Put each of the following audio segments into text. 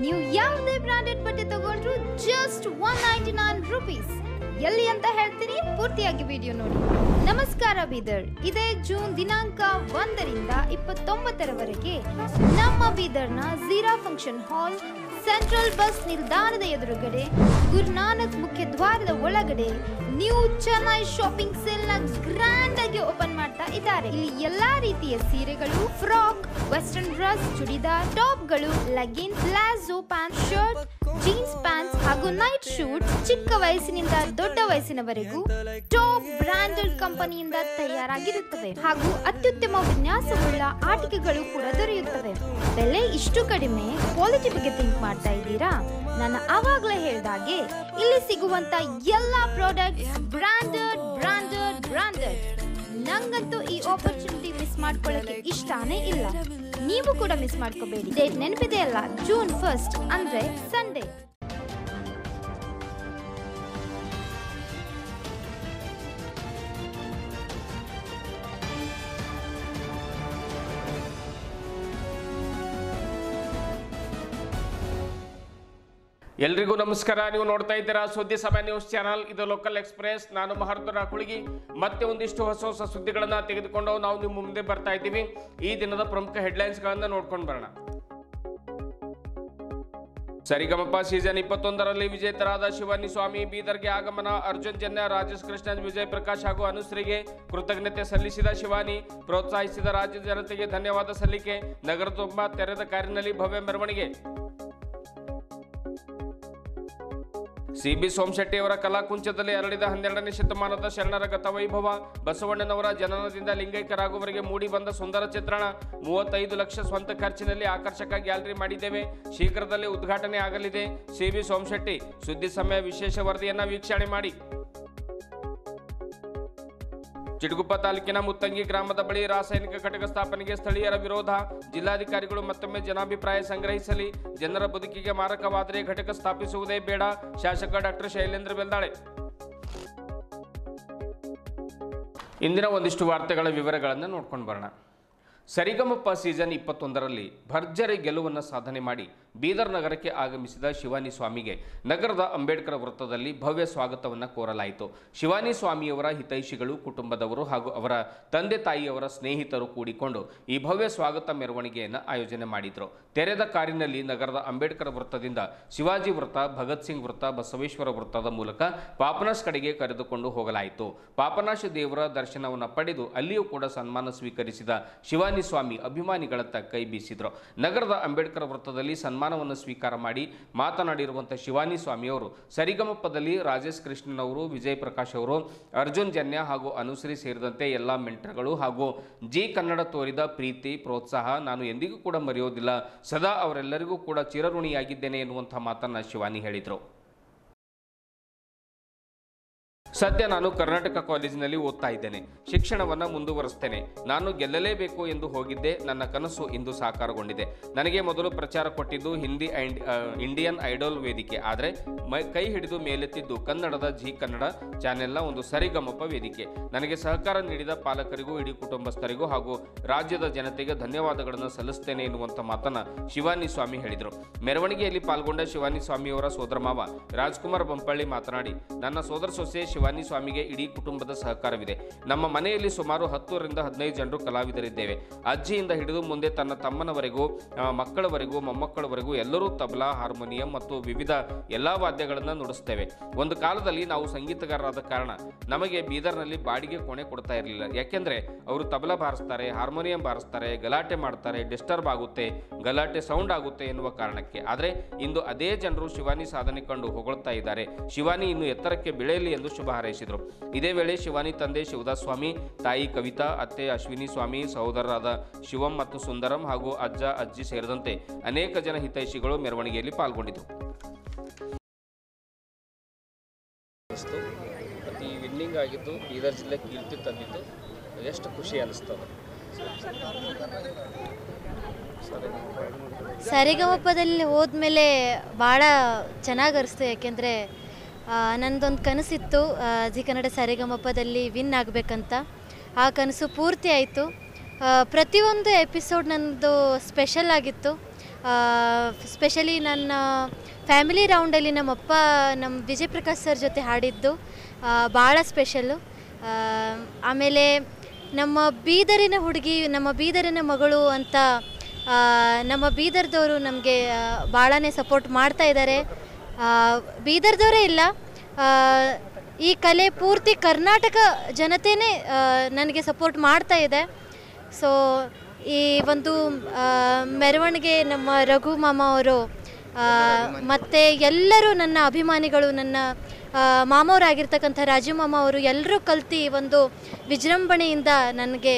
ನೀವು ಯಾವುದೇ ಬ್ರಾಂಡೆಡ್ ಬಟ್ಟೆ ತಗೊಂಡ್ರು ಜಸ್ಟ್ 199 ರೂಪೀಸ್. ಎಲ್ಲಿ ಅಂತ ಹೇಳ್ತೀನಿ, ಪೂರ್ತಿಯಾಗಿ ವಿಡಿಯೋ ನೋಡಿ. ನಮಸ್ಕಾರ ಬೀದರ್. ಇದೇ ಜೂನ್ ದಿನಾಂಕ 1ರಿಂದ 29ರವರೆಗೆ ನಮ್ಮ ಬೀದರ್ನ Zeera function hall, central bus ನಿಲ್ದಾಣದ ಎದುರುಗಡೆ, ಗುರುನಾನಕ್ ಮುಖ್ಯ ದ್ವಾರದ ಒಳಗಡೆ ನ್ಯೂ ಚೆನ್ನೈ ಶಾಪಿಂಗ್ ಸೇಲ್ ನ ಗ್ರ್ಯಾಂಡ್ ಆಗಿ ಓಪನ್ ಮಾಡ್ತಾ ಇದ್ದಾರೆ. ಇಲ್ಲಿ ಎಲ್ಲಾ ರೀತಿಯ ಸೀರೆಗಳು, ಫ್ರಾಕ್, ವೆಸ್ಟರ್ನ್ ಡ್ರೆಸ್, ಚೂಡಿದಾರ್, ಟಾಪ್ಗಳು, leggings, palazzo pant, shirt, jeans pants ಹಾಗೂ ನೈಟ್ ಶೂಟ್ ಚಿಕ್ಕ ವಯಸ್ಸಿನಿಂದ ದೊಡ್ಡ ವಯಸ್ಸಿನವರೆಗೂ ಟಾಪ್ ಬ್ರಾಂಡೆಡ್ ಕಂಪನಿಯಿಂದ ತಯಾರಾಗಿರುತ್ತವೆ ಹಾಗೂ ಅತ್ಯುತ್ತಮ ವಿನ್ಯಾಸವುಳ್ಳ ಆಟಿಕೆಗಳು ಕೂಡ ದೊರೆಯುತ್ತವೆ. ಬೆಲೆ ಇಷ್ಟು ಕಡಿಮೆ, ಕ್ವಾಲಿಟಿ ಬಗ್ಗೆ ಥಿಂಕ್ ಮಾಡ್ತಾ ಇದ್ದೀರಾ? ನಾನು ಆವಾಗಲೇ ಹೇಳಿದಾಗೆ ಇಲ್ಲಿ ಸಿಗುವಂತ ಎಲ್ಲಾ ಪ್ರಾಡಕ್ಟ್ಸ್ ಬ್ರಾಂಡೆಡ್ ಬ್ರಾಂಡೆಡ್ ಬ್ರಾಂಡೆಡ್. ನಂಗಂತೂ ಈ ಆಪರ್ಚುನಿಟಿ ಮಿಸ್ ಮಾಡ್ಕೊಳ್ಳಕ್ಕೆ ಇಷ್ಟಾನೇ ಇಲ್ಲ. ನೀವು ಕೂಡ ಮಿಸ್ ಮಾಡ್ಕೋಬೇಡಿ. ಡೇಟ್ ನೆನಪಿದೆ ಅಲ್ಲ, ಜೂನ್ 1 ಅಂದ್ರೆ ಸಂಡೇ. ಎಲ್ರಿಗೂ ನಮಸ್ಕಾರ. ನೀವು ನೋಡ್ತಾ ಇದ್ದೀರಾ ಸುದ್ದಿ ಸಮಯ ನ್ಯೂಸ್ ಚಾನಲ್. ಇದು ಲೋಕಲ್ ಎಕ್ಸ್ಪ್ರೆಸ್. ನಾನು ಮಹರ್ದರ ಕುಳಗಿ. ಮತ್ತೆ ಒಂದಿಷ್ಟು ಹೊಸ ಹೊಸ ಸುದ್ದಿಗಳನ್ನ ತೆಗೆದುಕೊಂಡು ನಾವು ನಿಮ್ಮ ಮುಂದೆ ಬರ್ತಾ ಇದ್ದೀವಿ. ಈ ದಿನದ ಪ್ರಮುಖ ಹೆಡ್ಲೈನ್ಸ್ ಗಳನ್ನ ನೋಡ್ಕೊಂಡು ಬರೋಣ. ಸರಿಗಮಪ ಸೀಸನ್ 21ರಲ್ಲಿ ವಿಜೇತರಾದ ಶಿವಾನಿ ಸ್ವಾಮಿ ಬೀದರ್ಗೆ ಆಗಮನ. ಅರ್ಜುನ್ ಜನ್ಯ, ರಾಜೇಶ್ ಕೃಷ್ಣನ್, ವಿಜಯ್ ಪ್ರಕಾಶ್ ಹಾಗೂ ಅನುಶ್ರೀಗೆ ಕೃತಜ್ಞತೆ ಸಲ್ಲಿಸಿದ ಶಿವಾನಿ. ಪ್ರೋತ್ಸಾಹಿಸಿದ ರಾಜ್ಯದ ಜನತೆಗೆ ಧನ್ಯವಾದ ಸಲ್ಲಿಕೆ. ನಗರ ತುಂಬಾ ತೆರೆದ ಕಾರಿನಲ್ಲಿ ಭವ್ಯ ಮೆರವಣಿಗೆ. ಸಿಬಿ ಸೋಮಶೆಟ್ಟಿ ಅವರ ಕಲಾಕುಂಚದಲ್ಲಿ ಅರಳಿದ 12ನೇ ಶತಮಾನದ ಶರಣರ ಗತವೈಭವ. ಬಸವಣ್ಣನವರ ಜನನದಿಂದ ಲಿಂಗೈಕ್ಯರಾಗುವವರೆಗೆ ಮೂಡಿ ಬಂದ ಸುಂದರ ಚಿತ್ರಣ. 35 ಲಕ್ಷ ಸ್ವಂತ ಖರ್ಚಿನಲ್ಲಿ ಆಕರ್ಷಕ ಗ್ಯಾಲರಿ ಮಾಡಿದ್ದೇವೆ. ಶೀಘ್ರದಲ್ಲೇ ಉದ್ಘಾಟನೆ ಆಗಲಿದೆ. ಸಿಬಿ ಸೋಮಶೆಟ್ಟಿ. ಸುದ್ದಿ ಸಮಯ ವಿಶೇಷ ವರದಿಯನ್ನ ವೀಕ್ಷಣೆ ಮಾಡಿ. ಚಿಟಗುಪ್ಪ ತಾಲೂಕಿನ ಮುತ್ತಂಗಿ ಗ್ರಾಮದ ಬಳಿ ರಾಸಾಯನಿಕ ಘಟಕ ಸ್ಥಾಪನೆಗೆ ಸ್ಥಳೀಯರ ವಿರೋಧ. ಜಿಲ್ಲಾಧಿಕಾರಿಗಳು ಮತ್ತೊಮ್ಮೆ ಜನಾಭಿಪ್ರಾಯ ಸಂಗ್ರಹಿಸಲಿ. ಜನರ ಬದುಕಿಗೆ ಮಾರಕವಾದರೆ ಘಟಕ ಸ್ಥಾಪಿಸುವುದೇ ಬೇಡ. ಶಾಸಕ ಡಾಕ್ಟರ್ ಶೈಲೇಂದ್ರ ಬೆಲ್ದಾಳೆ. ಇಂದಿನ ಒಂದಿಷ್ಟು ವಾರ್ತೆಗಳ ವಿವರಗಳನ್ನು ನೋಡ್ಕೊಂಡು ಬರೋಣ. ಸರಿಗಮಪ ಸೀಸನ್ 21ರಲ್ಲಿ ಭರ್ಜರಿ ಗೆಲುವನ್ನು ಸಾಧನೆ ಮಾಡಿ ಬೀದರ್ ನಗರಕ್ಕೆ ಆಗಮಿಸಿದ ಶಿವಾನಿ ಸ್ವಾಮಿಗೆ ನಗರದ ಅಂಬೇಡ್ಕರ್ ವೃತ್ತದಲ್ಲಿ ಭವ್ಯ ಸ್ವಾಗತವನ್ನು ಕೋರಲಾಯಿತು. ಶಿವಾನಿ ಸ್ವಾಮಿಯವರ ಹಿತೈಷಿಗಳು, ಕುಟುಂಬದವರು ಹಾಗೂ ಅವರ ತಂದೆ ತಾಯಿಯವರ ಸ್ನೇಹಿತರು ಕೂಡಿಕೊಂಡು ಈ ಭವ್ಯ ಸ್ವಾಗತ ಮೆರವಣಿಗೆಯನ್ನು ಆಯೋಜನೆ ಮಾಡಿದರು. ತೆರೆದ ಕಾರಿನಲ್ಲಿ ನಗರದ ಅಂಬೇಡ್ಕರ್ ವೃತ್ತದಿಂದ ಶಿವಾಜಿ ವೃತ್ತ, ಭಗತ್ ಸಿಂಗ್ ವೃತ್ತ, ಬಸವೇಶ್ವರ ವೃತ್ತದ ಮೂಲಕ ಪಾಪನಾಶ್ ಕಡೆಗೆ ಕರೆದುಕೊಂಡು ಹೋಗಲಾಯಿತು. ಪಾಪನಾಶ ದೇವರ ದರ್ಶನವನ್ನು ಪಡೆದು ಅಲ್ಲಿಯೂ ಕೂಡ ಸನ್ಮಾನ ಸ್ವೀಕರಿಸಿದ ಶಿವಾನಿ ಸ್ವಾಮಿ ಅಭಿಮಾನಿಗಳತ್ತ ಕೈ ಬೀಸಿದ್ರು. ನಗರದ ಅಂಬೇಡ್ಕರ್ ವೃತ್ತದಲ್ಲಿ ಸನ್ಮಾನವನ್ನು ಸ್ವೀಕಾರ ಮಾಡಿ ಮಾತನಾಡಿರುವಂತಹ ಶಿವಾನಿ ಸ್ವಾಮಿಯವರು ಸರಿಗಮಪದಲ್ಲಿ ರಾಜೇಶ್ ಕೃಷ್ಣನ್ ಅವರು, ವಿಜಯ್ ಪ್ರಕಾಶ್ ಅವರು, ಅರ್ಜುನ್ ಜನ್ಯ ಹಾಗೂ ಅನುಶ್ರೀ ಸೇರಿದಂತೆ ಎಲ್ಲ ಮೆಂಟರ್ಗಳು ಹಾಗೂ ಜಿ ಕನ್ನಡ ತೋರಿದ ಪ್ರೀತಿ, ಪ್ರೋತ್ಸಾಹ ನಾನು ಎಂದಿಗೂ ಕೂಡ ಮರೆಯೋದಿಲ್ಲ. ಸದಾ ಅವರೆಲ್ಲರಿಗೂ ಕೂಡ ಚಿರಋಣಿಯಾಗಿದ್ದೇನೆ ಎನ್ನುವಂತಹ ಮಾತನ್ನ ಶಿವಾನಿ ಹೇಳಿದರು. ಸದ್ಯ ನಾನು ಕರ್ನಾಟಕ ಕಾಲೇಜಿನಲ್ಲಿ ಓದ್ತಾ ಇದ್ದೇನೆ. ಶಿಕ್ಷಣವನ್ನು ಮುಂದುವರಿಸ್ತೇನೆ. ನಾನು ಗೆಲ್ಲಲೇಬೇಕು ಎಂದು ಹೋಗಿದ್ದೆ. ನನ್ನ ಕನಸು ಇಂದು ಸಾಕಾರಗೊಂಡಿದೆ. ನನಗೆ ಮೊದಲು ಪ್ರಚಾರ ಕೊಟ್ಟಿದ್ದು ಹಿಂದಿ ಇಂಡಿಯನ್ ಐಡಾಲ್ ವೇದಿಕೆ. ಆದರೆ ಕೈ ಹಿಡಿದು ಮೇಲೆತ್ತಿದ್ದು ಕನ್ನಡದ ಜಿ ಕನ್ನಡ ಚಾನೆಲ್ನ ಒಂದು ಸರಿಗಮಪ ವೇದಿಕೆ. ನನಗೆ ಸಹಕಾರ ನೀಡಿದ ಪಾಲಕರಿಗೂ ಇಡೀ ಕುಟುಂಬಸ್ಥರಿಗೂ ಹಾಗೂ ರಾಜ್ಯದ ಜನತೆಗೆ ಧನ್ಯವಾದಗಳನ್ನು ಸಲ್ಲಿಸ್ತೇನೆ ಎನ್ನುವಂಥ ಮಾತನ್ನ ಶಿವಾನಿ ಸ್ವಾಮಿ ಹೇಳಿದರು. ಮೆರವಣಿಗೆಯಲ್ಲಿ ಪಾಲ್ಗೊಂಡ ಶಿವಾನಿ ಸ್ವಾಮಿಯವರ ಸೋದರ ಮಾವ ರಾಜ್ಕುಮಾರ್ ಬಂಪಳ್ಳಿ ಮಾತನಾಡಿ, ನನ್ನ ಸೋದರ ಸೊಸೆ ಶಿವಾನಿ ಸ್ವಾಮಿಗೆ ಇಡೀ ಕುಟುಂಬದ ಸಹಕಾರವಿದೆ. ನಮ್ಮ ಮನೆಯಲ್ಲಿ ಸುಮಾರು 10ರಿಂದ 15 ಜನರು ಕಲಾವಿದರಿದ್ದೇವೆ. ಅಜ್ಜಿಯಿಂದ ಹಿಡಿದು ಮುಂದೆ ತನ್ನ ತಮ್ಮನವರೆಗೂ, ಮಕ್ಕಳವರೆಗೂ, ಮೊಮ್ಮಕ್ಕಳವರೆಗೂ ಎಲ್ಲರೂ ತಬಲಾ, ಹಾರ್ಮೋನಿಯಂ ಮತ್ತು ವಿವಿಧ ಎಲ್ಲಾ ವಾದ್ಯಗಳನ್ನು ನುಡಿಸ್ತೇವೆ. ಒಂದು ಕಾಲದಲ್ಲಿ ನಾವು ಸಂಗೀತಗಾರರಾದ ಕಾರಣ ನಮಗೆ ಬೀದರ್ನಲ್ಲಿ ಬಾಡಿಗೆ ಕೋಣೆ ಕೊಡ್ತಾ ಇರಲಿಲ್ಲ. ಯಾಕೆಂದ್ರೆ ಅವರು ತಬಲಾ ಬಾರಿಸ್ತಾರೆ, ಹಾರ್ಮೋನಿಯಂ ಬಾರಿಸ್ತಾರೆ, ಗಲಾಟೆ ಮಾಡ್ತಾರೆ, ಡಿಸ್ಟರ್ಬ್ ಆಗುತ್ತೆ, ಗಲಾಟೆ ಸೌಂಡ್ ಆಗುತ್ತೆ ಎನ್ನುವ ಕಾರಣಕ್ಕೆ. ಆದರೆ ಇಂದು ಅದೇ ಜನರು ಶಿವಾನಿ ಸಾಧನೆ ಕಂಡು ಹೊಗಳ್ತಾ ಇದ್ದಾರೆ. ಶಿವಾನಿ ಇನ್ನು ಎತ್ತರಕ್ಕೆ ಬೆಳೆಯಲಿ ಎಂದು ಶುಭ ಹಾರೈಸಿದರು. ಇದೇ ವೇಳೆ ಶಿವಾನಿ ತಂದೆ ಶಿವದಾಸ್ ಸ್ವಾಮಿ, ತಾಯಿ ಕವಿತಾ, ಅತ್ತೆ ಅಶ್ವಿನಿ ಸ್ವಾಮಿ, ಸಹೋದರರಾದ ಶಿವಂ ಮತ್ತು ಸುಂದರಂ ಹಾಗೂ ಅಜ್ಜ ಅಜ್ಜಿ ಸೇರಿದಂತೆ ಅನೇಕ ಜನ ಹಿತೈಷಿಗಳು ಮೆರವಣಿಗೆಯಲ್ಲಿ ಪಾಲ್ಗೊಂಡಿದ್ದರು. ಪ್ರತಿ ವಿನ್ನಿಂಗ್ ಆಗಿದ್ದು ಬೀದರ್ ಜಿಲ್ಲೆ ಕೀರ್ತಿ ತಂದಿದ್ದು ಎಷ್ಟು ಖುಷಿ ಅನಿಸ್ತದೆ. ಸರಿಗಮಪದಲ್ಲಿ ಹೋದ್ಮೇಲೆ ಭಾಳ ಚೆನ್ನಾಗಿ ಅನಿಸ್ತು. ಯಾಕೆಂದರೆ ನನ್ನದೊಂದು ಕನಸಿತ್ತು, ಜಿ ಕನ್ನಡ ಸರಿಗಮಪದಲ್ಲಿ ವಿನ್ ಆಗಬೇಕಂತ. ಆ ಕನಸು ಪೂರ್ತಿ ಆಯಿತು. ಪ್ರತಿಯೊಂದು ಎಪಿಸೋಡ್ ನನ್ನದು ಸ್ಪೆಷಲ್ ಆಗಿತ್ತು. ಸ್ಪೆಷಲಿ ನನ್ನ ಫ್ಯಾಮಿಲಿ ರೌಂಡಲ್ಲಿ ನಮ್ಮಪ್ಪ ನಮ್ಮ ವಿಜಯ್ ಪ್ರಕಾಶ್ ಸರ್ ಜೊತೆ ಹಾಡಿದ್ದು ಭಾಳ ಸ್ಪೆಷಲ್ಲು. ಆಮೇಲೆ ನಮ್ಮ ಬೀದರಿನ ಹುಡುಗಿ, ನಮ್ಮ ಬೀದರಿನ ಮಗಳು ಅಂತ ನಮ್ಮ ಬೀದರ್ದವರು ನಮಗೆ ಭಾಳನೇ ಸಪೋರ್ಟ್ ಮಾಡ್ತಾ ಇದ್ದಾರೆ. ಬೀದರ್ದವರೇ ಇಲ್ಲ, ಈ ಕಲೆ ಪೂರ್ತಿ ಕರ್ನಾಟಕ ಜನತೆಯೇ ನನಗೆ ಸಪೋರ್ಟ್ ಮಾಡ್ತಾ ಇದೆ. ಸೊ ಈ ಒಂದು ಮೆರವಣಿಗೆ ನಮ್ಮ ರಘು ಮಾಮ ಅವರು ಮತ್ತು ಎಲ್ಲರೂ ನನ್ನ ಅಭಿಮಾನಿಗಳು, ನನ್ನ ಮಾಮವರಾಗಿರ್ತಕ್ಕಂಥ ರಾಜೀವ್ ಮಾಮ ಅವರು ಎಲ್ಲರೂ ಕಲ್ತು ಒಂದು ವಿಜೃಂಭಣೆಯಿಂದ ನನಗೆ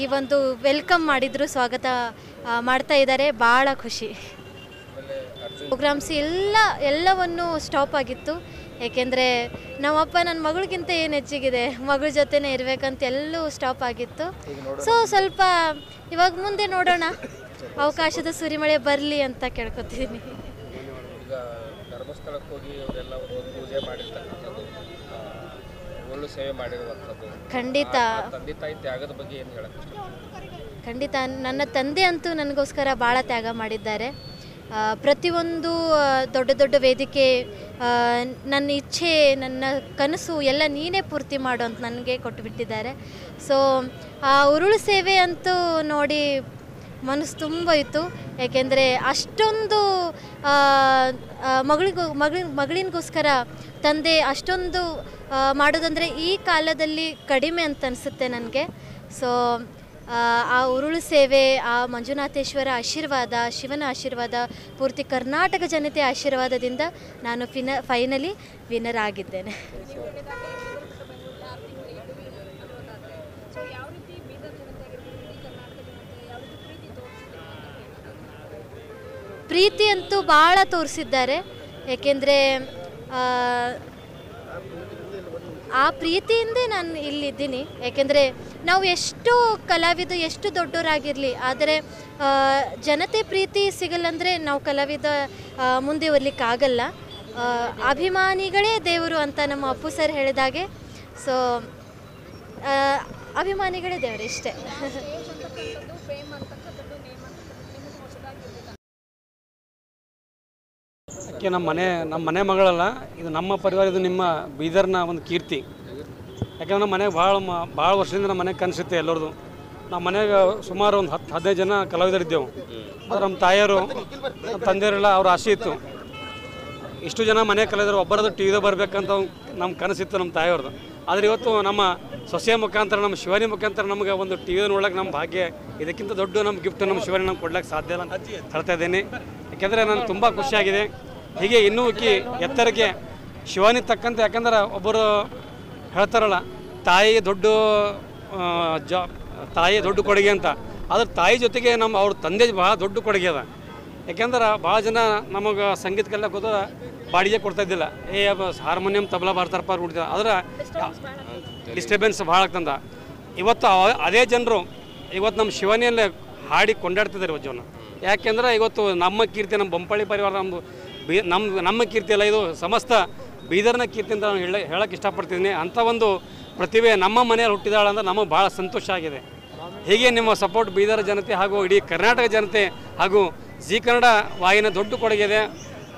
ಈ ಒಂದು ವೆಲ್ಕಮ್ ಮಾಡಿದರು, ಸ್ವಾಗತ ಮಾಡ್ತಾ ಇದ್ದಾರೆ. ಭಾಳ ಖುಷಿ. ಪ್ರೋಗ್ರಾಮ್ಸ್ ಎಲ್ಲವನ್ನು ಸ್ಟಾಪ್ ಆಗಿತ್ತು. ಏಕೆಂದರೆ ನಮ್ಮಪ್ಪ ನನ್ನ ಮಗಳಿಗಿಂತ ಏನು ಹೆಚ್ಚಿಗಿದೆ, ಮಗಳ ಜೊತೆನೇ ಇರಬೇಕಂತ ಎಲ್ಲೂ ಸ್ಟಾಪ್ ಆಗಿತ್ತು. ಸೊ ಸ್ವಲ್ಪ ಇವಾಗ ಮುಂದೆ ನೋಡೋಣ, ಅವಕಾಶದ ಸುರಿಮಳೆ ಬರಲಿ ಅಂತ ಕೇಳ್ಕೊತಿದ್ದೀನಿ. ಈಗ ಧರ್ಮಸ್ಥಳಕ್ಕೆ ಹೋಗಿ ಅವರೆಲ್ಲ ಒಂದು ಪೂಜೆ ಮಾಡಿರ್ತಕ್ಕಂಥದ್ದು, ಒಳ್ಳೆ ಸೇವೆ ಮಾಡಿರುವಂಥದ್ದು, ಖಂಡಿತ ತಂದೆ ತಾಯಿ ತ್ಯಾಗದ ಬಗ್ಗೆ ಏನು ಹೇಳಕ್ಕೆ ಖಂಡಿತ. ನನ್ನ ತಂದೆ ಅಂತೂ ನನಗೋಸ್ಕರ ಭಾಳ ತ್ಯಾಗ ಮಾಡಿದ್ದಾರೆ. ಪ್ರತಿಯೊಂದು ದೊಡ್ಡ ದೊಡ್ಡ ವೇದಿಕೆ, ನನ್ನ ಇಚ್ಛೆ, ನನ್ನ ಕನಸು ಎಲ್ಲ ನೀನೇ ಪೂರ್ತಿ ಮಾಡು ಅಂತ ನನಗೆ ಕೊಟ್ಟುಬಿಟ್ಟಿದ್ದಾರೆ. ಸೊ ಆ ಉರುಳು ಸೇವೆ ಅಂತೂ ನೋಡಿ ಮನಸ್ಸು ತುಂಬ ಇತ್ತು. ಯಾಕೆಂದರೆ ಅಷ್ಟೊಂದು ಮಗಳಿಗೋಸ್ಕರ ತಂದೆ ಅಷ್ಟೊಂದು ಮಾಡೋದಂದರೆ ಈ ಕಾಲದಲ್ಲಿ ಕಡಿಮೆ ಅಂತ ಅನಿಸುತ್ತೆ ನನಗೆ. ಸೊ ಆ ಉರುಳು ಸೇವೆ, ಆ ಮಂಜುನಾಥೇಶ್ವರ ಆಶೀರ್ವಾದ, ಶಿವನ ಆಶೀರ್ವಾದ, ಪೂರ್ತಿ ಕರ್ನಾಟಕ ಜನತೆಯ ಆಶೀರ್ವಾದದಿಂದ ನಾನು ಫೈನಲಿ ವಿನ್ನರ್ ಆಗಿದ್ದೇನೆ. ಪ್ರೀತಿ ಅಂತೂ ಭಾಳ ತೋರಿಸಿದ್ದಾರೆ. ಏಕೆಂದರೆ ಆ ಪ್ರೀತಿಯಿಂದೇ ನಾನು ಇಲ್ಲಿದ್ದೀನಿ. ಏಕೆಂದರೆ ನಾವು ಎಷ್ಟು ಕಲಾವಿದ ಎಷ್ಟು ದೊಡ್ಡವರಾಗಿರಲಿ, ಆದರೆ ಜನತೆ ಪ್ರೀತಿ ಸಿಗಲ್ಲಂದರೆ ನಾವು ಕಲಾವಿದ ಮುಂದೆ ಬರಲಿಕ್ಕಾಗಲ್ಲ. ಅಭಿಮಾನಿಗಳೇ ದೇವರು ಅಂತ ನಮ್ಮ ಅಪ್ಪು ಸರ್ ಹೇಳಿದಾಗೆ. ಸೊ ಅಭಿಮಾನಿಗಳೇ ದೇವರು, ಇಷ್ಟೇ. ಅಕ್ಕೆ ನಮ್ಮ ಮನೆ ಮಗಳಲ್ಲ, ಇದು ನಮ್ಮ ಪರಿವಾರ, ಇದು ನಿಮ್ಮ ಬೀದರ್ನ ಒಂದು ಕೀರ್ತಿ. ಯಾಕೆಂದ್ರೆ ನಮ್ಮ ಮನೆಗೆ ಭಾಳ ವರ್ಷದಿಂದ ನಮ್ಮ ಮನೆಗೆ ಕನಸಿತ್ತೆ ಎಲ್ಲರದು. ನಮ್ಮ ಮನೆಗೆ ಸುಮಾರು ಒಂದು 10-15 ಜನ ಕಲಾವಿದರಿದ್ದೆವು. ಆದರೆ ನಮ್ಮ ತಾಯಿಯರು, ನಮ್ಮ ತಂದೆಯವರೆಲ್ಲ ಅವ್ರ ಆಸೆ ಇತ್ತು, ಇಷ್ಟು ಜನ ಮನೆ ಕಲಾವಿದರು ಒಬ್ಬರದ್ದು ಟಿ ವಿದಾಗ ಬರಬೇಕಂತ ನಮ್ಮ ಕನಸಿತ್ತು ನಮ್ಮ ತಾಯಿಯವ್ರದ್ದು. ಆದರೆ ಇವತ್ತು ನಮ್ಮ ಸೊಸೆಯ ಮುಖಾಂತರ, ನಮ್ಮ ಶಿವಾನಿ ಮುಖಾಂತರ ನಮಗೆ ಒಂದು ಟಿ ವಿದ ನೋಡ್ಲಿಕ್ಕೆ ನಮ್ಮ ಭಾಗ್ಯ, ಇದಕ್ಕಿಂತ ದೊಡ್ಡ ನಮ್ಮ ಗಿಫ್ಟ್ ನಮ್ಮ ಶಿವಾನಿ ನಮ್ಗೆ ಕೊಡ್ಲಿಕ್ಕೆ ಸಾಧ್ಯ ಇಲ್ಲ ಅಂತ ಹೇಳ್ತಾ ಇದ್ದೀನಿ. ಯಾಕೆಂದರೆ ನನಗೆ ತುಂಬ ಖುಷಿಯಾಗಿದೆ. ಹೀಗೆ ಇನ್ನೂ ಎತ್ತರಕ್ಕೆ ಶಿವಾನಿ ತಕ್ಕಂತೆ. ಯಾಕಂದ್ರೆ ಒಬ್ಬರು ಹೇಳ್ತಾರಲ್ಲ, ತಾಯಿ ದೊಡ್ಡ ಕೊಡುಗೆ ಅಂತ. ಆದ್ರೆ ತಾಯಿ ಜೊತೆಗೆ ಅವ್ರ ತಂದೆ ಭಾಳ ದೊಡ್ಡ ಕೊಡುಗೆ ಅದ. ಯಾಕೆಂದ್ರೆ ಭಾಳ ಜನ ನಮಗೆ ಸಂಗೀತ ಕಲಿಯಕ್ಕೆ ಹೋದ್ರೆ ಬಾಡಿಗೆ ಕೊಡ್ತಾಯಿದ್ದಿಲ್ಲ. ಹಾರ್ಮೋನಿಯಂ ತಬಲಾ ಬಾರ್ತಾರಪ್ಪ ನೋಡ್ತಾರೆ, ಆದ್ರೆ ಡಿಸ್ಟರ್ಬೆನ್ಸ್ ಭಾಳ ಆಗ್ತಂದ. ಇವತ್ತು ಅದೇ ಜನರು ಇವತ್ತು ನಮ್ಮ ಶಿವಾನಿಯಲ್ಲೇ ಹಾಡಿ ಕೊಂಡಾಡ್ತಿದ್ದಾರೆ ಇವತ್ತು ಜನ. ಯಾಕೆಂದ್ರೆ ಇವತ್ತು ನಮ್ಮ ಕೀರ್ತಿ, ನಮ್ಮ ಬೊಂಪಳ್ಳಿ ಪರಿವಾರ, ನಮ್ಮ ಕೀರ್ತಿ ಅಲ್ಲ, ಇದು ಸಮಸ್ತ ಬೀದರ್ನ ಕೀರ್ತಿ ಅಂತ ನಾನು ಹೇಳಕ್ಕೆ ಇಷ್ಟಪಡ್ತಿದ್ದೀನಿ. ಅಂಥ ಒಂದು ಪ್ರತಿಭೆ ನಮ್ಮ ಮನೆಯಲ್ಲಿ ಹುಟ್ಟಿದಾಳ ಅಂದ್ರೆ ನಮಗೆ ಭಾಳ ಸಂತೋಷ ಆಗಿದೆ. ಹೀಗೆ ನಿಮ್ಮ ಸಪೋರ್ಟ್ ಬೀದರ್ ಜನತೆ ಹಾಗೂ ಇಡೀ ಕರ್ನಾಟಕ ಜನತೆ ಹಾಗೂ ಜಿ ಕನ್ನಡ ವಾಹಿನಿಯ ದೊಡ್ಡ ಕೊಡುಗೆ ಇದೆ.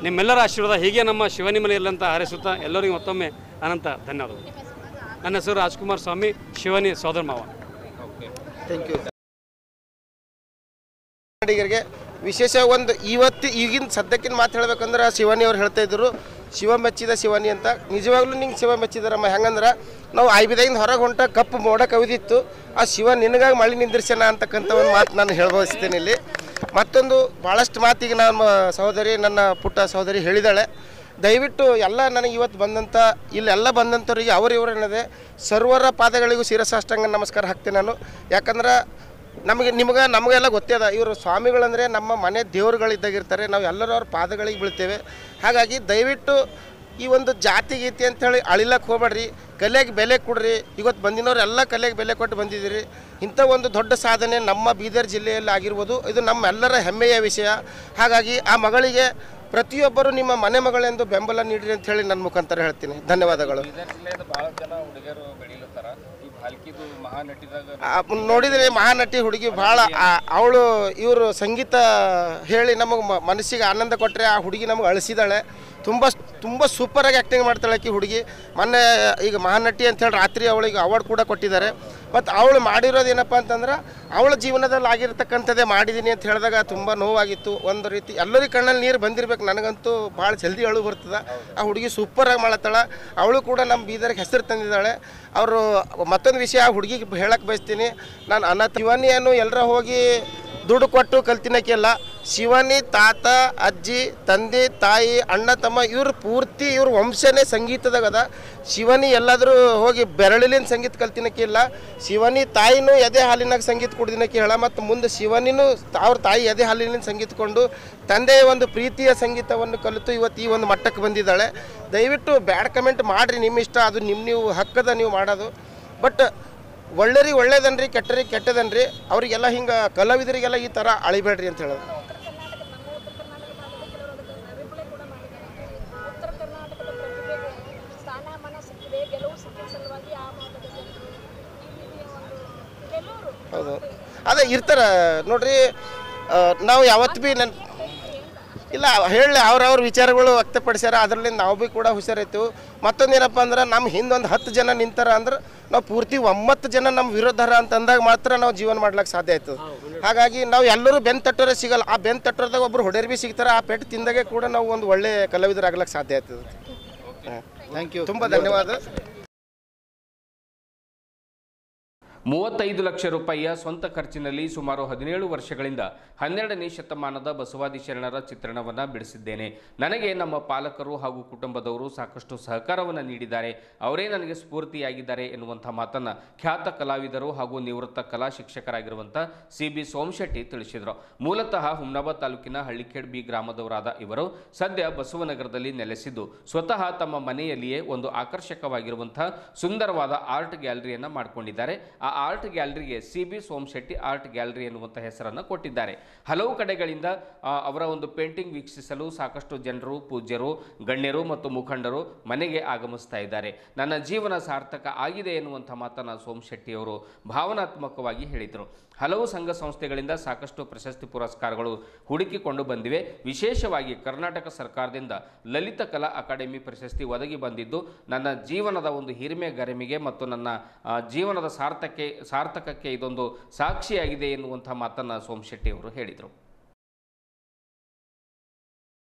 ನಿಮ್ಮೆಲ್ಲರ ಆಶೀರ್ವಾದ ಹೀಗೆ ನಮ್ಮ ಶಿವಾನಿ ಮನೆಯಲ್ಲಿ ಅಂತ ಹಾರೈಸುತ್ತಾ ಎಲ್ಲರಿಗೂ ಮತ್ತೊಮ್ಮೆ ಅನಂತ ಧನ್ಯವಾದಗಳು. ನನ್ನ ಹೆಸರು ರಾಜ್ಕುಮಾರ್ ಸ್ವಾಮಿ, ಶಿವಾನಿ ಸೋದರ ಮಾವ. Thank you. ಕನ್ನಡಿಗರಿಗೆ ವಿಶೇಷ ಒಂದು ಈಗಿನ ಸದ್ಯಕ್ಕಿನ ಮಾತು ಹೇಳ್ಬೇಕಂದ್ರೆ ಶಿವಾನಿ ಅವ್ರು ಹೇಳ್ತಾ ಇದ್ರು, ಶಿವ ಮೆಚ್ಚಿದ ಶಿವಾನಿ ಅಂತ. ನಿಜವಾಗ್ಲೂ ನಿಂಗೆ ಶಿವ ಮೆಚ್ಚಿದಾರಮ್ಮ. ಹೆಂಗಂದ್ರೆ ನಾವು ಐಬಿದಾಗಿಂದ ಹೊರಗೆ ಹೊಂಟ ಕಪ್ಪು ಮೋಡ ಕವಿದಿತ್ತು, ಆ ಶಿವ ನಿನಗಾಗಿ ಮಳೆ ನಿಂದಿರ್ಸೋಣ ಅಂತಕ್ಕಂಥ ಒಂದು ಮಾತು ನಾನು ಹೇಳ್ಬಯಸ್ತೇನೆ ಇಲ್ಲಿ. ಮತ್ತೊಂದು ಭಾಳಷ್ಟು ಮಾತಿಗೆ ನಮ್ಮ ಸಹೋದರಿ, ನನ್ನ ಪುಟ್ಟ ಸಹೋದರಿ ಹೇಳಿದಾಳೆ. ದಯವಿಟ್ಟು ಎಲ್ಲ ನನಗೆ ಇವತ್ತು ಬಂದಂಥ ಇಲ್ಲೆಲ್ಲ ಬಂದಂಥವ್ರಿಗೆ ಇವರು ಏನಿದೆ ಸರ್ವರ ಪಾದಗಳಿಗೂ ಶಿರಸಾಷ್ಟಾಂಗ ನಮಸ್ಕಾರ ಹಾಕ್ತೀನಿ ನಾನು. ಯಾಕಂದ್ರೆ ನಮಗೆಲ್ಲ ಗೊತ್ತೇ ಅದ, ಇವರು ಸ್ವಾಮಿಗಳಂದರೆ ನಮ್ಮ ಮನೆ ದೇವರುಗಳಿದ್ದಾಗಿರ್ತಾರೆ. ನಾವು ಎಲ್ಲರೂ ಅವ್ರ ಪಾದಗಳಿಗೆ ಬೀಳ್ತೇವೆ. ಹಾಗಾಗಿ ದಯವಿಟ್ಟು ಈ ಒಂದು ಜಾತಿ ಗೀತಿ ಅಂಥೇಳಿ ಅಳಿಲಕ್ಕೆ ಹೋಗ್ಬೇಡ್ರಿ, ಕಲೆಗೆ ಬೆಲೆ ಕೊಡ್ರಿ. ಇವತ್ತು ಬಂದಿನವ್ರು ಎಲ್ಲ ಕಲೆಗೆ ಬೆಲೆ ಕೊಟ್ಟು ಬಂದಿದ್ದೀರಿ. ಇಂಥ ಒಂದು ದೊಡ್ಡ ಸಾಧನೆ ನಮ್ಮ ಬೀದರ್ ಜಿಲ್ಲೆಯಲ್ಲಿ ಆಗಿರ್ಬೋದು, ಇದು ನಮ್ಮೆಲ್ಲರ ಹೆಮ್ಮೆಯ ವಿಷಯ. ಹಾಗಾಗಿ ಆ ಮಗಳಿಗೆ ಪ್ರತಿಯೊಬ್ಬರು ನಿಮ್ಮ ಮನೆ ಮಗಳೆಂದು ಬೆಂಬಲ ನೀಡ್ರಿ ಅಂತ ಹೇಳಿ ನನ್ನ ಮುಖಾಂತರ ಹೇಳ್ತೀನಿ. ಧನ್ಯವಾದಗಳು. ಬೀದರ್ ಜಿಲ್ಲೆಯಿಂದ ಭಾಳ ಜನ ಹುಡುಗರು ಬೆಳೀಲತ್ತಾರ. ಈ ನೋಡಿದ್ರೆ ಮಹಾನಟಿ ಹುಡುಗಿ ಭಾಳ ಅವಳು ಇವರು ಸಂಗೀತ ಹೇಳಿ ನಮಗೆ ಮನಸ್ಸಿಗೆ ಆನಂದ ಕೊಟ್ಟರೆ ಆ ಹುಡುಗಿ ನಮಗೆ ಅಳಿಸಿದಾಳೆ. ತುಂಬ ಸೂಪರಾಗಿ ಆ್ಯಕ್ಟಿಂಗ್ ಮಾಡ್ತಾಳೆ ಆಕಿ ಹುಡುಗಿ. ಮೊನ್ನೆ ಈಗ ಮಹಾನಟಿ ಅಂಥೇಳಿ ರಾತ್ರಿ ಅವಳಿಗೆ ಅವಾರ್ಡ್ ಕೂಡ ಕೊಟ್ಟಿದ್ದಾರೆ. ಮತ್ತು ಅವಳು ಮಾಡಿರೋದು ಏನಪ್ಪ ಅಂತಂದ್ರೆ ಅವಳ ಜೀವನದಲ್ಲಿ ಆಗಿರ್ತಕ್ಕಂಥದ್ದೇ ಮಾಡಿದ್ದೀನಿ ಅಂತ ಹೇಳಿದಾಗ ತುಂಬ ನೋವಾಗಿತ್ತು. ಒಂದು ರೀತಿ ಎಲ್ಲರಿಗೂ ಕಣ್ಣಲ್ಲಿ ನೀರು ಬಂದಿರ್ಬೇಕು. ನನಗಂತೂ ಭಾಳ ಜಲ್ದಿ ಅಳು ಬರ್ತದೆ. ಆ ಹುಡುಗಿ ಸೂಪರಾಗಿ ಮಾಡತ್ತಾಳೆ. ಅವಳು ಕೂಡ ನಮ್ಮ ಬೀದರ್ಗೆ ಹೆಸರು ತಂದಿದ್ದಾಳೆ. ಅವರು ಮತ್ತೊಂದು ವಿಷಯ ಆ ಹುಡುಗಿಗೆ ಹೇಳಕ್ಕೆ ಬಯಸ್ತೀನಿ, ನಾನು ಅನಾಥ ಶಿವಾನಿಯನ್ನು ಎಲ್ಲರ ಹೋಗಿ ದುಡ್ಡು ಕೊಟ್ಟು ಕಲ್ತಿನಕ್ಕೆಲ್ಲ ಶಿವಾನಿ ತಾತ ಅಜ್ಜಿ ತಂದೆ ತಾಯಿ ಅಣ್ಣ ತಮ್ಮ ಇವ್ರ ಪೂರ್ತಿ ಇವ್ರ ವಂಶನೇ ಸಂಗೀತದಾಗದ. ಶಿವಾನಿ ಎಲ್ಲಾದರೂ ಹೋಗಿ ಬೆರಳಿಲಿನ ಸಂಗೀತ ಕಲ್ತಿನಕ್ಕಿಲ್ಲ. ಶಿವಾನಿ ತಾಯಿನೂ ಎದೆ ಹಾಲಿನಾಗ ಸಂಗೀತ ಕುಡ್ದಿನಕ್ಕೆ ಹೇಳ. ಮತ್ತು ಮುಂದೆ ಶಿವಾನಿನೂ ಅವ್ರ ತಾಯಿ ಎದೆ ಹಾಲಿನ ಸಂಗೀತಕೊಂಡು ತಂದೆಯ ಒಂದು ಪ್ರೀತಿಯ ಸಂಗೀತವನ್ನು ಕಲಿತು ಇವತ್ತು ಈ ಒಂದು ಮಟ್ಟಕ್ಕೆ ಬಂದಿದ್ದಾಳೆ. ದಯವಿಟ್ಟು ಬ್ಯಾಡ್ ಕಮೆಂಟ್ ಮಾಡಿರಿ, ನಿಮ್ಮ ಇಷ್ಟ, ಅದು ನೀವು ಹಕ್ಕದ ನೀವು ಮಾಡೋದು. ಬಟ್ ಒಳ್ಳೆರಿಗೆ ಒಳ್ಳೇದನ್ರಿ, ಕೆಟ್ಟರಿಗೆ ಕೆಟ್ಟದನ್ರಿ. ಅವರಿಗೆಲ್ಲ ಹಿಂಗೆ ಕಲಾವಿದರಿಗೆಲ್ಲ ಈ ಥರ ಅಳಿಬೇಡ್ರಿ ಅಂತ ಹೇಳೋದು. ಹೌದು, ಅದೇ ಇರ್ತಾರೆ ನೋಡ್ರಿ. ನಾವು ಯಾವತ್ತು ಭೀ ಇಲ್ಲ ಹೇಳಿ ಅವ್ರವ್ರ ವಿಚಾರಗಳು ವ್ಯಕ್ತಪಡಿಸ್ಯಾರ. ಅದರಲ್ಲಿ ನಾವು ಭೀ ಕೂಡ ಹುಷಾರಾಯ್ತು. ಮತ್ತೊಂದು ಏನಪ್ಪ ಅಂದ್ರೆ ನಮ್ಮ ಹಿಂದೊಂದು 10 ಜನ ನಿಂತಾರ ಅಂದ್ರೆ ನಾವು ಪೂರ್ತಿ 9 ಜನ ನಮ್ಮ ವಿರೋಧರ ಅಂತಂದಾಗ ಮಾತ್ರ ನಾವು ಜೀವನ ಮಾಡ್ಲಿಕ್ಕೆ ಸಾಧ್ಯ ಆಯ್ತದೆ. ಹಾಗಾಗಿ ನಾವು ಎಲ್ಲರೂ ಬೆನ್ ತಟ್ಟೋರೇ ಸಿಗಲ್ಲ. ಆ ಬೆನ್ ತಟ್ಟೋದಾಗ ಒಬ್ಬರು ಹೊಡೆಯರ್ ಭೀ ಸಿಗ್ತಾರೆ. ಆ ಪೆಟ್ಟು ತಿಂದಾಗೆ ಕೂಡ ನಾವು ಒಂದು ಒಳ್ಳೆ ಕಲಾವಿದರಾಗ್ಲಿಕ್ಕೆ ಸಾಧ್ಯ ಆಯ್ತದೆ. ಥ್ಯಾಂಕ್ ಯು, ತುಂಬ ಧನ್ಯವಾದ. 35 ಲಕ್ಷ ರೂಪಾಯಿಯ ಸ್ವಂತ ಖರ್ಚಿನಲ್ಲಿ ಸುಮಾರು 17 ವರ್ಷಗಳಿಂದ 12ನೇ ಶತಮಾನದ ಬಸವಾದಿ ಶರಣರ ಚಿತ್ರಣವನ್ನು ಬಿಡಿಸಿದ್ದೇನೆ. ನನಗೆ ನಮ್ಮ ಪಾಲಕರು ಹಾಗೂ ಕುಟುಂಬದವರು ಸಾಕಷ್ಟು ಸಹಕಾರವನ್ನು ನೀಡಿದ್ದಾರೆ. ಅವರೇ ನನಗೆ ಸ್ಫೂರ್ತಿಯಾಗಿದ್ದಾರೆ ಎನ್ನುವಂಥ ಮಾತನ್ನು ಖ್ಯಾತ ಕಲಾವಿದರು ಹಾಗೂ ನಿವೃತ್ತ ಕಲಾ ಶಿಕ್ಷಕರಾಗಿರುವಂಥ CB ಸೋಮಶೆಟ್ಟಿ ತಿಳಿಸಿದರು. ಮೂಲತಃ ಹುಮ್ನಾಬಾದ್ ತಾಲೂಕಿನ ಹಳ್ಳಿಖೇಡ್ ಬಿ ಗ್ರಾಮದವರಾದ ಇವರು ಸದ್ಯ ಬಸವನಗರದಲ್ಲಿ ನೆಲೆಸಿದ್ದು ಸ್ವತಃ ತಮ್ಮ ಮನೆಯಲ್ಲಿಯೇ ಒಂದು ಆಕರ್ಷಕವಾಗಿರುವಂಥ ಸುಂದರವಾದ ಆರ್ಟ್ ಗ್ಯಾಲರಿಯನ್ನು ಮಾಡಿಕೊಂಡಿದ್ದಾರೆ. ಆ art ಗ್ಯಾಲರಿಗೆ CB Somashetty art gallery ಎನ್ನುವಂಥ ಹೆಸರನ್ನು ಕೊಟ್ಟಿದ್ದಾರೆ. ಹಲವು ಕಡೆಗಳಿಂದ ಅವರ ಒಂದು ಪೇಂಟಿಂಗ್ ವೀಕ್ಷಿಸಲು ಸಾಕಷ್ಟು ಜನರು, ಪೂಜ್ಯರು, ಗಣ್ಯರು ಮತ್ತು ಮುಖಂಡರು ಮನೆಗೆ ಆಗಮಿಸ್ತಾ ಇದ್ದಾರೆ. ನನ್ನ ಜೀವನ ಸಾರ್ಥಕ ಆಗಿದೆ ಎನ್ನುವಂಥ ಮಾತನ್ನು ಸೋಮಶೆಟ್ಟಿ ಅವರು ಭಾವನಾತ್ಮಕವಾಗಿ ಹೇಳಿದರು. ಹಲವು ಸಂಘ ಸಂಸ್ಥೆಗಳಿಂದ ಸಾಕಷ್ಟು ಪ್ರಶಸ್ತಿ ಪುರಸ್ಕಾರಗಳು ಹುಡುಕಿಕೊಂಡು ಬಂದಿವೆ. ವಿಶೇಷವಾಗಿ ಕರ್ನಾಟಕ ಸರ್ಕಾರದಿಂದ ಲಲಿತ ಕಲಾ ಅಕಾಡೆಮಿ ಪ್ರಶಸ್ತಿ ಒದಗಿ ಬಂದಿದ್ದು ನನ್ನ ಜೀವನದ ಒಂದು ಹಿರಿಮೆ ಗರಿಮೆಗೆ ಮತ್ತು ನನ್ನ ಜೀವನದ ಸಾರ್ಥಕಕ್ಕೆ ಇದೊಂದು ಸಾಕ್ಷಿಯಾಗಿದೆ ಎನ್ನುವಂಥ ಮಾತನ್ನು ಸೋಮಶೆಟ್ಟಿ ಅವರು ಹೇಳಿದರು.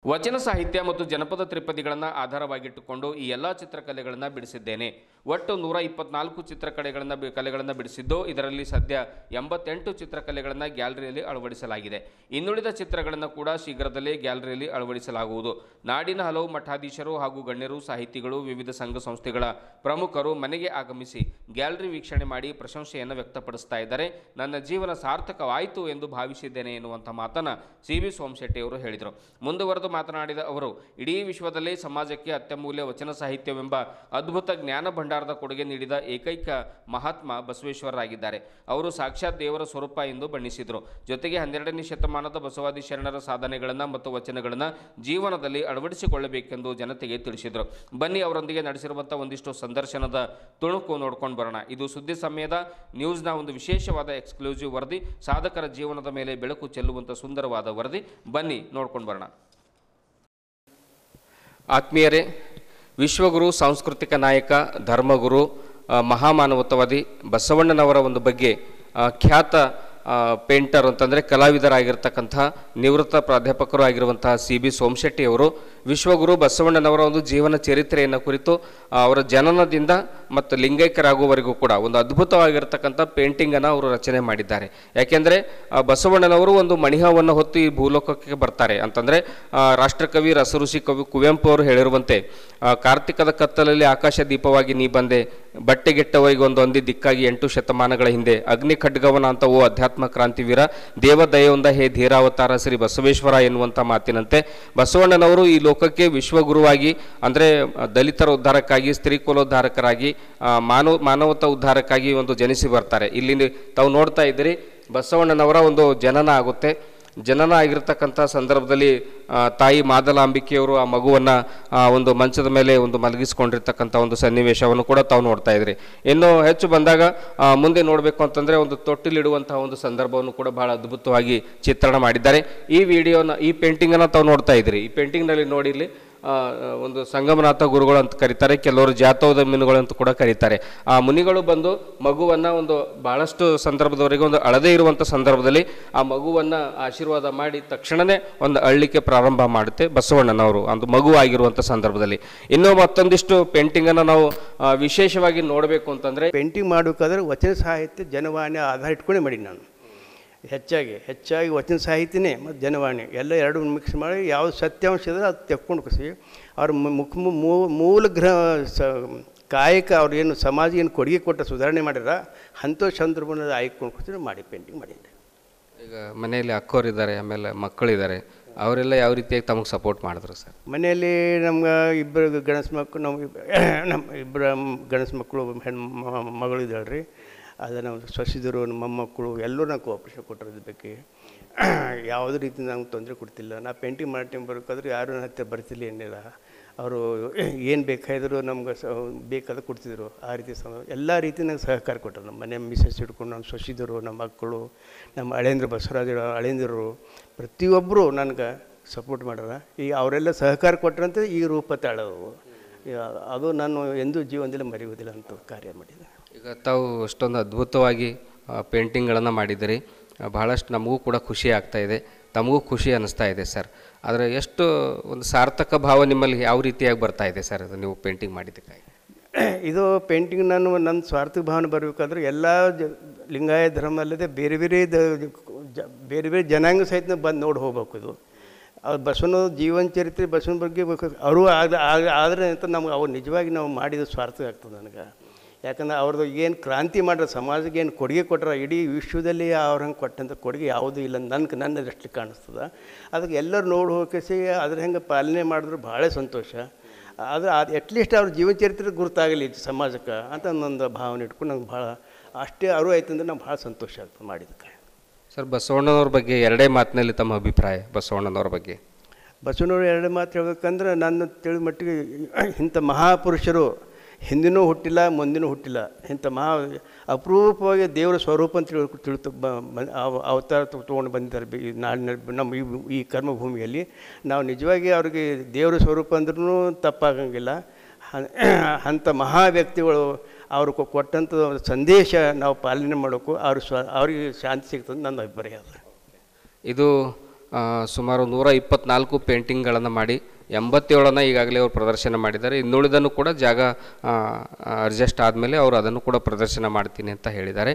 ವಚನ ಸಾಹಿತ್ಯ ಮತ್ತು ಜನಪದ ತ್ರಿಪದಿಗಳನ್ನು ಆಧಾರವಾಗಿಟ್ಟುಕೊಂಡು ಈ ಎಲ್ಲ ಚಿತ್ರಕಲೆಗಳನ್ನು ಬಿಡಿಸಿದ್ದೇನೆ. ಒಟ್ಟು 124 ಕಲೆಗಳನ್ನು ಬಿಡಿಸಿದ್ದು ಇದರಲ್ಲಿ ಸದ್ಯ 88 ಚಿತ್ರಕಲೆಗಳನ್ನು ಗ್ಯಾಲರಿಯಲ್ಲಿ ಅಳವಡಿಸಲಾಗಿದೆ. ಇನ್ನುಳಿದ ಚಿತ್ರಗಳನ್ನು ಕೂಡ ಶೀಘ್ರದಲ್ಲೇ ಗ್ಯಾಲರಿಯಲ್ಲಿ ಅಳವಡಿಸಲಾಗುವುದು. ನಾಡಿನ ಹಲವು ಮಠಾಧೀಶರು ಹಾಗೂ ಗಣ್ಯರು, ಸಾಹಿತಿಗಳು, ವಿವಿಧ ಸಂಘ ಸಂಸ್ಥೆಗಳ ಪ್ರಮುಖರು ಮನೆಗೆ ಆಗಮಿಸಿ ಗ್ಯಾಲರಿ ವೀಕ್ಷಣೆ ಮಾಡಿ ಪ್ರಶಂಸೆಯನ್ನು ವ್ಯಕ್ತಪಡಿಸ್ತಾ ಇದ್ದಾರೆ. ನನ್ನ ಜೀವನ ಸಾರ್ಥಕವಾಯಿತು ಎಂದು ಭಾವಿಸಿದ್ದೇನೆ ಎನ್ನುವಂಥ ಮಾತನ್ನು CB ಸೋಮಶೆಟ್ಟಿ ಅವರು ಹೇಳಿದರು. ಮುಂದುವರೆದು ಮಾತನಾಡಿದ ಅವರು, ಇಡೀ ವಿಶ್ವದಲ್ಲೇ ಸಮಾಜಕ್ಕೆ ಅತ್ಯಮೂಲ್ಯ ವಚನ ಸಾಹಿತ್ಯವೆಂಬ ಅದ್ಭುತ ಜ್ಞಾನ ಭಂಡಾರದ ಕೊಡುಗೆ ನೀಡಿದ ಏಕೈಕ ಮಹಾತ್ಮ ಬಸವೇಶ್ವರರಾಗಿದ್ದಾರೆ. ಅವರು ಸಾಕ್ಷಾತ್ ದೇವರ ಸ್ವರೂಪ ಎಂದು ಬಣ್ಣಿಸಿದರು. ಜೊತೆಗೆ 12ನೇ ಶತಮಾನದ ಬಸವಾದಿ ಶರಣರ ಸಾಧನೆಗಳನ್ನು ಮತ್ತು ವಚನಗಳನ್ನು ಜೀವನದಲ್ಲಿ ಅಳವಡಿಸಿಕೊಳ್ಳಬೇಕೆಂದು ಜನತೆಗೆ ತಿಳಿಸಿದರು. ಬನ್ನಿ ಅವರೊಂದಿಗೆ ನಡೆಸಿರುವಂಥ ಒಂದಿಷ್ಟು ಸಂದರ್ಶನದ ತುಣುಕು ನೋಡ್ಕೊಂಡು ಬರೋಣ. ಇದು ಸುದ್ದಿ ಸಮಯದ ನ್ಯೂಸ್ನ ಒಂದು ವಿಶೇಷವಾದ ಎಕ್ಸ್ಕ್ಲೂಸಿವ್ ವರದಿ, ಸಾಧಕರ ಜೀವನದ ಮೇಲೆ ಬೆಳಕು ಚೆಲ್ಲುವಂಥ ಸುಂದರವಾದ ವರದಿ. ಬನ್ನಿ ನೋಡ್ಕೊಂಡು ಬರೋಣ. ಆತ್ಮೀಯರೇ, ವಿಶ್ವಗುರು, ಸಾಂಸ್ಕೃತಿಕ ನಾಯಕ, ಧರ್ಮಗುರು, ಮಹಾಮಾನವತಾವಾದಿ ಬಸವಣ್ಣನವರ ಒಂದು ಬಗ್ಗೆ ಖ್ಯಾತ ಪೇಂಟರ್ ಅಂತಂದರೆ ಕಲಾವಿದರಾಗಿರ್ತಕ್ಕಂಥ ನಿವೃತ್ತ ಪ್ರಾಧ್ಯಾಪಕರು ಆಗಿರುವಂತಹ CB ಸೋಮಶೆಟ್ಟಿ ಅವರು ವಿಶ್ವಗುರು ಬಸವಣ್ಣನವರ ಒಂದು ಜೀವನ ಚರಿತ್ರೆಯನ್ನು ಕುರಿತು ಅವರ ಜನನದಿಂದ ಮತ್ತು ಲಿಂಗೈಕ್ಯರಾಗುವವರೆಗೂ ಕೂಡ ಒಂದು ಅದ್ಭುತವಾಗಿರ್ತಕ್ಕಂಥ ಪೇಂಟಿಂಗನ್ನು ಅವರು ರಚನೆ ಮಾಡಿದ್ದಾರೆ. ಯಾಕೆಂದರೆ ಬಸವಣ್ಣನವರು ಒಂದು ಮಣಿಹವನ್ನು ಹೊತ್ತು ಈ ಭೂಲೋಕಕ್ಕೆ ಬರ್ತಾರೆ ಅಂತಂದರೆ ರಾಷ್ಟ್ರಕವಿ ರಸಋಷಿ ಕವಿ ಕುವೆಂಪು ಅವರು ಹೇಳಿರುವಂತೆ ಕಾರ್ತಿಕದ ಕತ್ತಲಲ್ಲಿ ಆಕಾಶ ದೀಪವಾಗಿ ನೀ ಬಂದೆ, ಬಟ್ಟೆಗೆಟ್ಟವರಿಗೆ ಒಂದೊಂದೇ ದಿಕ್ಕಾಗಿ 8 ಶತಮಾನಗಳ ಹಿಂದೆ, ಅಗ್ನಿ ಖಡ್ಗವನ ಅಂತ ಓ ಅಧ್ಯಾತ್ಮ ಕ್ರಾಂತಿವೀರ, ದೇವದಯೆಯೊಂದ ಹೇ ಧೀರಾವತಾರ ಶ್ರೀ ಬಸವೇಶ್ವರ ಎನ್ನುವಂಥ ಮಾತಿನಂತೆ ಬಸವಣ್ಣನವರು ಈ ಲೋಕಕ್ಕೆ ವಿಶ್ವಗುರುವಾಗಿ ಅಂದರೆ ದಲಿತರ ಉದ್ಧಾರಕ್ಕಾಗಿ, ಸ್ತ್ರೀ ಕುಲೋದ್ಧಾರಕರಾಗಿ, ಮಾನವತಾ ಉದ್ಧಾರಕ್ಕಾಗಿ ಒಂದು ಜನಿಸಿ ಬರ್ತಾರೆ. ಇಲ್ಲಿ ತಾವು ನೋಡ್ತಾ ಇದ್ದೀರಿ ಬಸವಣ್ಣನವರ ಒಂದು ಜನನ ಆಗುತ್ತೆ. ಜನನ ಆಗಿರ್ತಕ್ಕಂಥ ಸಂದರ್ಭದಲ್ಲಿ ತಾಯಿ ಮಾದಲಾಂಬಿಕೆಯವರು ಆ ಮಗುವನ್ನು ಒಂದು ಮಂಚದ ಮೇಲೆ ಒಂದು ಮಲಗಿಸ್ಕೊಂಡಿರ್ತಕ್ಕಂಥ ಒಂದು ಸನ್ನಿವೇಶವನ್ನು ಕೂಡ ತಾವು ನೋಡ್ತಾ ಇದ್ರಿ. ಇನ್ನು ಹೆಚ್ಚು ಬಂದಾಗ ಮುಂದೆ ನೋಡಬೇಕು ಅಂತಂದರೆ ಒಂದು ತೊಟ್ಟಿಲಿಡುವಂತಹ ಒಂದು ಸಂದರ್ಭವನ್ನು ಕೂಡ ಬಹಳ ಅದ್ಭುತವಾಗಿ ಚಿತ್ರಣ ಮಾಡಿದ್ದಾರೆ. ಈ ವಿಡಿಯೋನ ಈ ಪೇಂಟಿಂಗನ್ನು ತಾವು ನೋಡ್ತಾ ಇದ್ರಿ. ಈ ಪೇಂಟಿಂಗ್ನಲ್ಲಿ ನೋಡಿ ಇಲ್ಲಿ ಒಂದು ಸಂಗಮನಾಥ ಗುರುಗಳು ಅಂತ ಕರೀತಾರೆ, ಕೆಲವರು ಜಾತವದ ಮುನಿಗಳು ಅಂತ ಕೂಡ ಕರೀತಾರೆ. ಆ ಮುನಿಗಳು ಬಂದು ಮಗುವನ್ನು ಒಂದು ಬಹಳಷ್ಟು ಸಂದರ್ಭದವರೆಗೆ ಒಂದು ಅಳದೇ ಇರುವಂಥ ಸಂದರ್ಭದಲ್ಲಿ ಆ ಮಗುವನ್ನು ಆಶೀರ್ವಾದ ಮಾಡಿ ತಕ್ಷಣವೇ ಒಂದು ಅಳ್ಳಿಕೆ ಪ್ರಾರಂಭ ಮಾಡುತ್ತೆ ಬಸವಣ್ಣನವರು ಒಂದು ಮಗು ಆಗಿರುವಂಥ ಸಂದರ್ಭದಲ್ಲಿ. ಇನ್ನೂ ಮತ್ತೊಂದಿಷ್ಟು ಪೇಂಟಿಂಗನ್ನು ನಾವು ವಿಶೇಷವಾಗಿ ನೋಡಬೇಕು ಅಂತಂದರೆ, ಪೇಂಟಿಂಗ್ ಮಾಡಬೇಕಾದ್ರೆ ವಚನ ಸಾಹಿತ್ಯ ಜನವಾಣಿ ಆಧಾರ ಇಟ್ಕೊಂಡೇ ಮಾಡಿ ನಾನು ಹೆಚ್ಚಾಗಿ ವಚನ ಸಾಹಿತ್ಯನೇ ಮತ್ತು ಜನವಾಣಿ ಎಲ್ಲ ಎರಡು ಮಿಕ್ಸ್ ಮಾಡಿ ಯಾವುದು ಸತ್ಯಾಂಶ ಇದ್ರೆ ಅದು ತೆಕ್ಕೊಂಡು ಕಸಿ ಅವ್ರ ಮೂಲ ಕಾಯಕ ಅವ್ರು ಏನು ಸಮಾಜ ಏನು ಕೊಡುಗೆ ಕೊಟ್ಟ ಸುಧಾರಣೆ ಮಾಡಿರ ಅಂಥ ಸಂದರ್ಭನ ಆಯ್ಕೊಂಡು ಕೂತ್ರೆ ಮಾಡಿ ಪೇಂಟಿಂಗ್ ಮಾಡಿದ್ದೆ. ಈಗ ಮನೆಯಲ್ಲಿ ಅಕ್ಕೋರಿದ್ದಾರೆ, ಆಮೇಲೆ ಮಕ್ಕಳಿದ್ದಾರೆ, ಅವರೆಲ್ಲ ಯಾವ ರೀತಿಯಾಗಿ ತಮಗೆ ಸಪೋರ್ಟ್ ಮಾಡಿದ್ರು ಸರ್? ಮನೆಯಲ್ಲಿ ನಮ್ಗೆ ಇಬ್ಬರು ಗಣಸ ಮಕ್ಕಳು, ನಮ್ಮ ಇಬ್ಬರು ಗಣಸ ಮಕ್ಕಳು ಮಗಳು ಇದ್ದಾಳೆ ರೀ. ಅದು ನಾವು ಸೊಸಿದರು, ನಮ್ಮ ಮೊಮ್ಮಕ್ಕಳು ಎಲ್ಲರೂ ನಾವು ಕೋಆಪ್ರೇಷನ್ ಕೊಟ್ಟಿರೋದ್ರ ಬಗ್ಗೆ ಯಾವುದೇ ರೀತಿ ನಮ್ಗೆ ತೊಂದರೆ ಕೊಡ್ತಿಲ್ಲ. ನಾ ಪೇಂಟಿಂಗ್ ಮಾಡೋ ಟೈಮ್ ಬರಬೇಕಾದ್ರೆ ಯಾರೂ ನನ್ನ ಹತ್ತಿರ ಬರ್ತಿಲ್ಲ, ಏನಿಲ್ಲ. ಅವರು ಏನು ಬೇಕಾದರೂ ನಮ್ಗೆ ಬೇಕಾದ ಕೊಡ್ತಿದ್ರು. ಆ ರೀತಿ ಎಲ್ಲ ರೀತಿ ನಂಗೆ ಸಹಕಾರ ಕೊಟ್ಟರು. ನಮ್ಮ ಮನೆ ಮಿಸಸ್ ಹಿಡ್ಕೊಂಡು ನಮ್ಮ ಸೊಸಿದರು, ನಮ್ಮ ಮಕ್ಕಳು, ನಮ್ಮ ಹಳೇಂದ್ರ ಬಸವರಾಜ ಹಳೇಂದ್ರರು ಪ್ರತಿಯೊಬ್ಬರು ನನಗೆ ಸಪೋರ್ಟ್ ಮಾಡ್ಯಾರ. ಈಗ ಅವರೆಲ್ಲ ಸಹಕಾರ ಕೊಟ್ಟರಂತೆ ಈ ರೂಪ ತಾಳವು. ಅದು ನಾನು ಎಂದೂ ಜೀವನದಲ್ಲಿ ಮರೆಯುವುದಿಲ್ಲ ಅಂತ ಕಾರ್ಯ ಮಾಡಿದೆ. ಈಗ ತಾವು ಅಷ್ಟೊಂದು ಅದ್ಭುತವಾಗಿ ಪೇಂಟಿಂಗ್ಗಳನ್ನು ಮಾಡಿದ್ದೀರಿ, ಬಹಳಷ್ಟು ನಮಗೂ ಕೂಡ ಖುಷಿ ಆಗ್ತಾ ಇದೆ, ತಮಗೂ ಖುಷಿ ಅನ್ನಿಸ್ತಾ ಇದೆ ಸರ್. ಆದರೆ ಎಷ್ಟು ಒಂದು ಸಾರ್ಥಕ ಭಾವ ನಿಮ್ಮಲ್ಲಿ ಯಾವ ರೀತಿಯಾಗಿ ಬರ್ತಾ ಇದೆ ಸರ್ ಅದು ನೀವು ಪೇಂಟಿಂಗ್ ಮಾಡಿದ್ದಕ್ಕಾಗಿ? ಇದು ಪೇಂಟಿಂಗ್ ನನ್ನ ಸ್ವಾರ್ಥ ಭಾವನೆ ಬರಬೇಕಾದ್ರೆ ಎಲ್ಲ ಲಿಂಗಾಯತ ಧರ್ಮ ಅಲ್ಲದೆ ಬೇರೆ ಬೇರೆ ಜನಾಂಗ ಸಹಿತ ಬಂದು ನೋಡಿ ಹೋಗ್ಬೇಕು. ಇದು ಅವ್ರು ಬಸವನ ಜೀವನ ಚರಿತ್ರೆ, ಬಸವನ ಬಗ್ಗೆ ಅವರು ಆದರೆ ಅಂತ ನಮ್ಗೆ ಅವ್ರು ನಿಜವಾಗಿ ನಾವು ಮಾಡಿದ ಸ್ವಾರ್ಥ ಆಗ್ತದೆ ನನಗೆ. ಯಾಕಂದ್ರೆ ಅವ್ರದ್ದು ಏನು ಕ್ರಾಂತಿ ಮಾಡ್ರೆ, ಸಮಾಜಕ್ಕೆ ಏನು ಕೊಡುಗೆ ಕೊಟ್ಟರೆ, ಇಡೀ ವಿಶ್ವದಲ್ಲಿ ಅವ್ರ ಹಂಗೆ ಕೊಟ್ಟಂಥ ಕೊಡುಗೆ ಯಾವುದೂ ಇಲ್ಲ ನನ್ನ ದೃಷ್ಟಿ ಕಾಣಿಸ್ತದೆ. ಅದಕ್ಕೆ ಎಲ್ಲರೂ ನೋಡಿ ಹೋಗಿಸಿ ಅದ್ರ ಹೆಂಗೆ ಪಾಲನೆ ಮಾಡಿದ್ರು ಭಾಳ ಸಂತೋಷ. ಅದು ಅಟ್ಲೀಸ್ಟ್ ಅವ್ರ ಜೀವನ ಚರಿತ್ರೆ ಗುರುತಾಗಲಿ ಸಮಾಜಕ್ಕೆ ಅಂತ ನನ್ನೊಂದು ಭಾವನೆ ಇಟ್ಕೊಂಡು ನಂಗೆ ಭಾಳ ಅಷ್ಟೇ ಅರು ಆಯ್ತಂದ್ರೆ ನಂಗೆ ಭಾಳ ಸಂತೋಷ ಆಗ್ತದೆ ಮಾಡಿದ್ದಕ್ಕೆ. ಸರ್, ಬಸವಣ್ಣನವ್ರ ಬಗ್ಗೆ ಎರಡೇ ಮಾತಿನಲ್ಲಿ ತಮ್ಮ ಅಭಿಪ್ರಾಯ ಬಸವಣ್ಣನವ್ರ ಬಗ್ಗೆ? ಬಸವಣ್ಣವ್ರು ಎರಡೇ ಮಾತು ಹೇಳ್ಬೇಕಂದ್ರೆ ನನ್ನ ತಿಳಿದ ಮಟ್ಟಿಗೆ ಇಂಥ ಮಹಾಪುರುಷರು ಹಿಂದಿನೂ ಹುಟ್ಟಿಲ್ಲ, ಮುಂದಿನೂ ಹುಟ್ಟಿಲ್ಲ. ಇಂಥ ಅಪರೂಪವಾಗಿ ದೇವರ ಸ್ವರೂಪ ಅಂತ ತಿಳಿದು ಅವತಾರ ತೊಗೊಂಡು ಬಂದಿದ್ದಾರೆ ನಮ್ಮ ಈ ಕರ್ಮಭೂಮಿಯಲ್ಲಿ. ನಾವು ನಿಜವಾಗಿ ಅವ್ರಿಗೆ ದೇವರ ಸ್ವರೂಪ ಅಂದ್ರೂ ತಪ್ಪಾಗಂಗಿಲ್ಲ. ಅಂಥ ಮಹಾ ವ್ಯಕ್ತಿಗಳು ಅವರು ಕೊಟ್ಟಂಥ ಸಂದೇಶ ನಾವು ಪಾಲನೆ ಮಾಡೋಕ್ಕೂ ಅವ್ರಿಗೆ ಶಾಂತಿ ಸಿಗ್ತದೆ ನನ್ನ ಅಭಿಪ್ರಾಯ. ಇದು ಸುಮಾರು 124 ಪೇಂಟಿಂಗ್ಗಳನ್ನು ಮಾಡಿ 87 ಈಗಾಗಲೇ ಅವರು ಪ್ರದರ್ಶನ ಮಾಡಿದ್ದಾರೆ. ಇನ್ನುಳಿದನ್ನು ಕೂಡ ಜಾಗ ಅಡ್ಜಸ್ಟ್ ಆದಮೇಲೆ ಅವರು ಅದನ್ನು ಕೂಡ ಪ್ರದರ್ಶನ ಮಾಡ್ತೀನಿ ಅಂತ ಹೇಳಿದ್ದಾರೆ.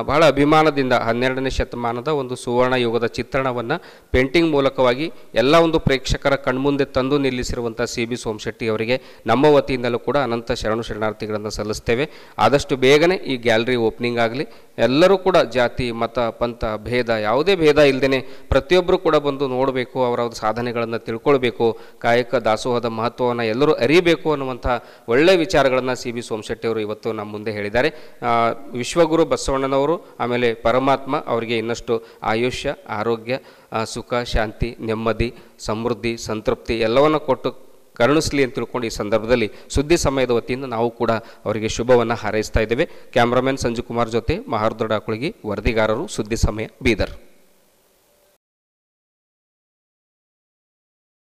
ಬಹಳ ಅಭಿಮಾನದಿಂದ 12ನೇ ಶತಮಾನದ ಒಂದು ಸುವರ್ಣ ಯುಗದ ಚಿತ್ರಣವನ್ನು ಪೇಂಟಿಂಗ್ ಮೂಲಕವಾಗಿ ಎಲ್ಲ ಒಂದು ಪ್ರೇಕ್ಷಕರ ಕಣ್ಮುಂದೆ ತಂದು ನಿಲ್ಲಿಸಿರುವಂಥ CB ಸೋಮಶೆಟ್ಟಿ ಅವರಿಗೆ ನಮ್ಮ ವತಿಯಿಂದಲೂ ಕೂಡ ಅನಂತ ಶರಣಾರ್ಥಿಗಳನ್ನು ಸಲ್ಲಿಸ್ತೇವೆ. ಆದಷ್ಟು ಬೇಗನೆ ಈ ಗ್ಯಾಲರಿ ಓಪನಿಂಗ್ ಆಗಲಿ. ಎಲ್ಲರೂ ಕೂಡ ಜಾತಿ, ಮತ, ಪಂಥ, ಭೇದ ಯಾವುದೇ ಭೇದ ಇಲ್ಲದೇ ಪ್ರತಿಯೊಬ್ಬರು ಕೂಡ ಬಂದು ನೋಡಬೇಕು, ಅವರ ಸಾಧನೆಗಳನ್ನು ತಿಳ್ಕೊಳ್ಬೇಕು, ಕಾಯಕ ದಾಸೋಹದ ಮಹತ್ವವನ್ನು ಎಲ್ಲರೂ ಅರಿಬೇಕು ಅನ್ನುವಂಥ ಒಳ್ಳೆಯ ವಿಚಾರಗಳನ್ನು CB ಸೋಮಶೆಟ್ಟಿ ಅವರು ಇವತ್ತು ನಮ್ಮ ಮುಂದೆ ಹೇಳಿದ್ದಾರೆ. ವಿಶ್ವಗುರು ಬಸವಣ್ಣನವರು ಆಮೇಲೆ ಪರಮಾತ್ಮ ಅವರಿಗೆ ಇನ್ನಷ್ಟು ಆಯುಷ್ಯ, ಆರೋಗ್ಯ, ಸುಖ, ಶಾಂತಿ, ನೆಮ್ಮದಿ, ಸಮೃದ್ಧಿ, ಸಂತೃಪ್ತಿ ಎಲ್ಲವನ್ನು ಕೊಟ್ಟು ಕರುಣಿಸಲಿ ಅಂತ ತಿಳ್ಕೊಂಡು ಈ ಸಂದರ್ಭದಲ್ಲಿ ಸುದ್ದಿ ಸಮಯದ ವತಿಯಿಂದ ನಾವು ಕೂಡ ಅವರಿಗೆ ಶುಭವನ್ನು ಹಾರೈಸ್ತಾ ಇದ್ದೇವೆ. ಕ್ಯಾಮ್ರಾಮನ್ ಸಂಜುಕುಮಾರ್ ಜೊತೆ ಮಹಾರುದ್ರ ಡಾಕುಳಗಿ, ವರದಿಗಾರರು ಸುದ್ದಿ ಸಮಯ, ಬೀದರ್.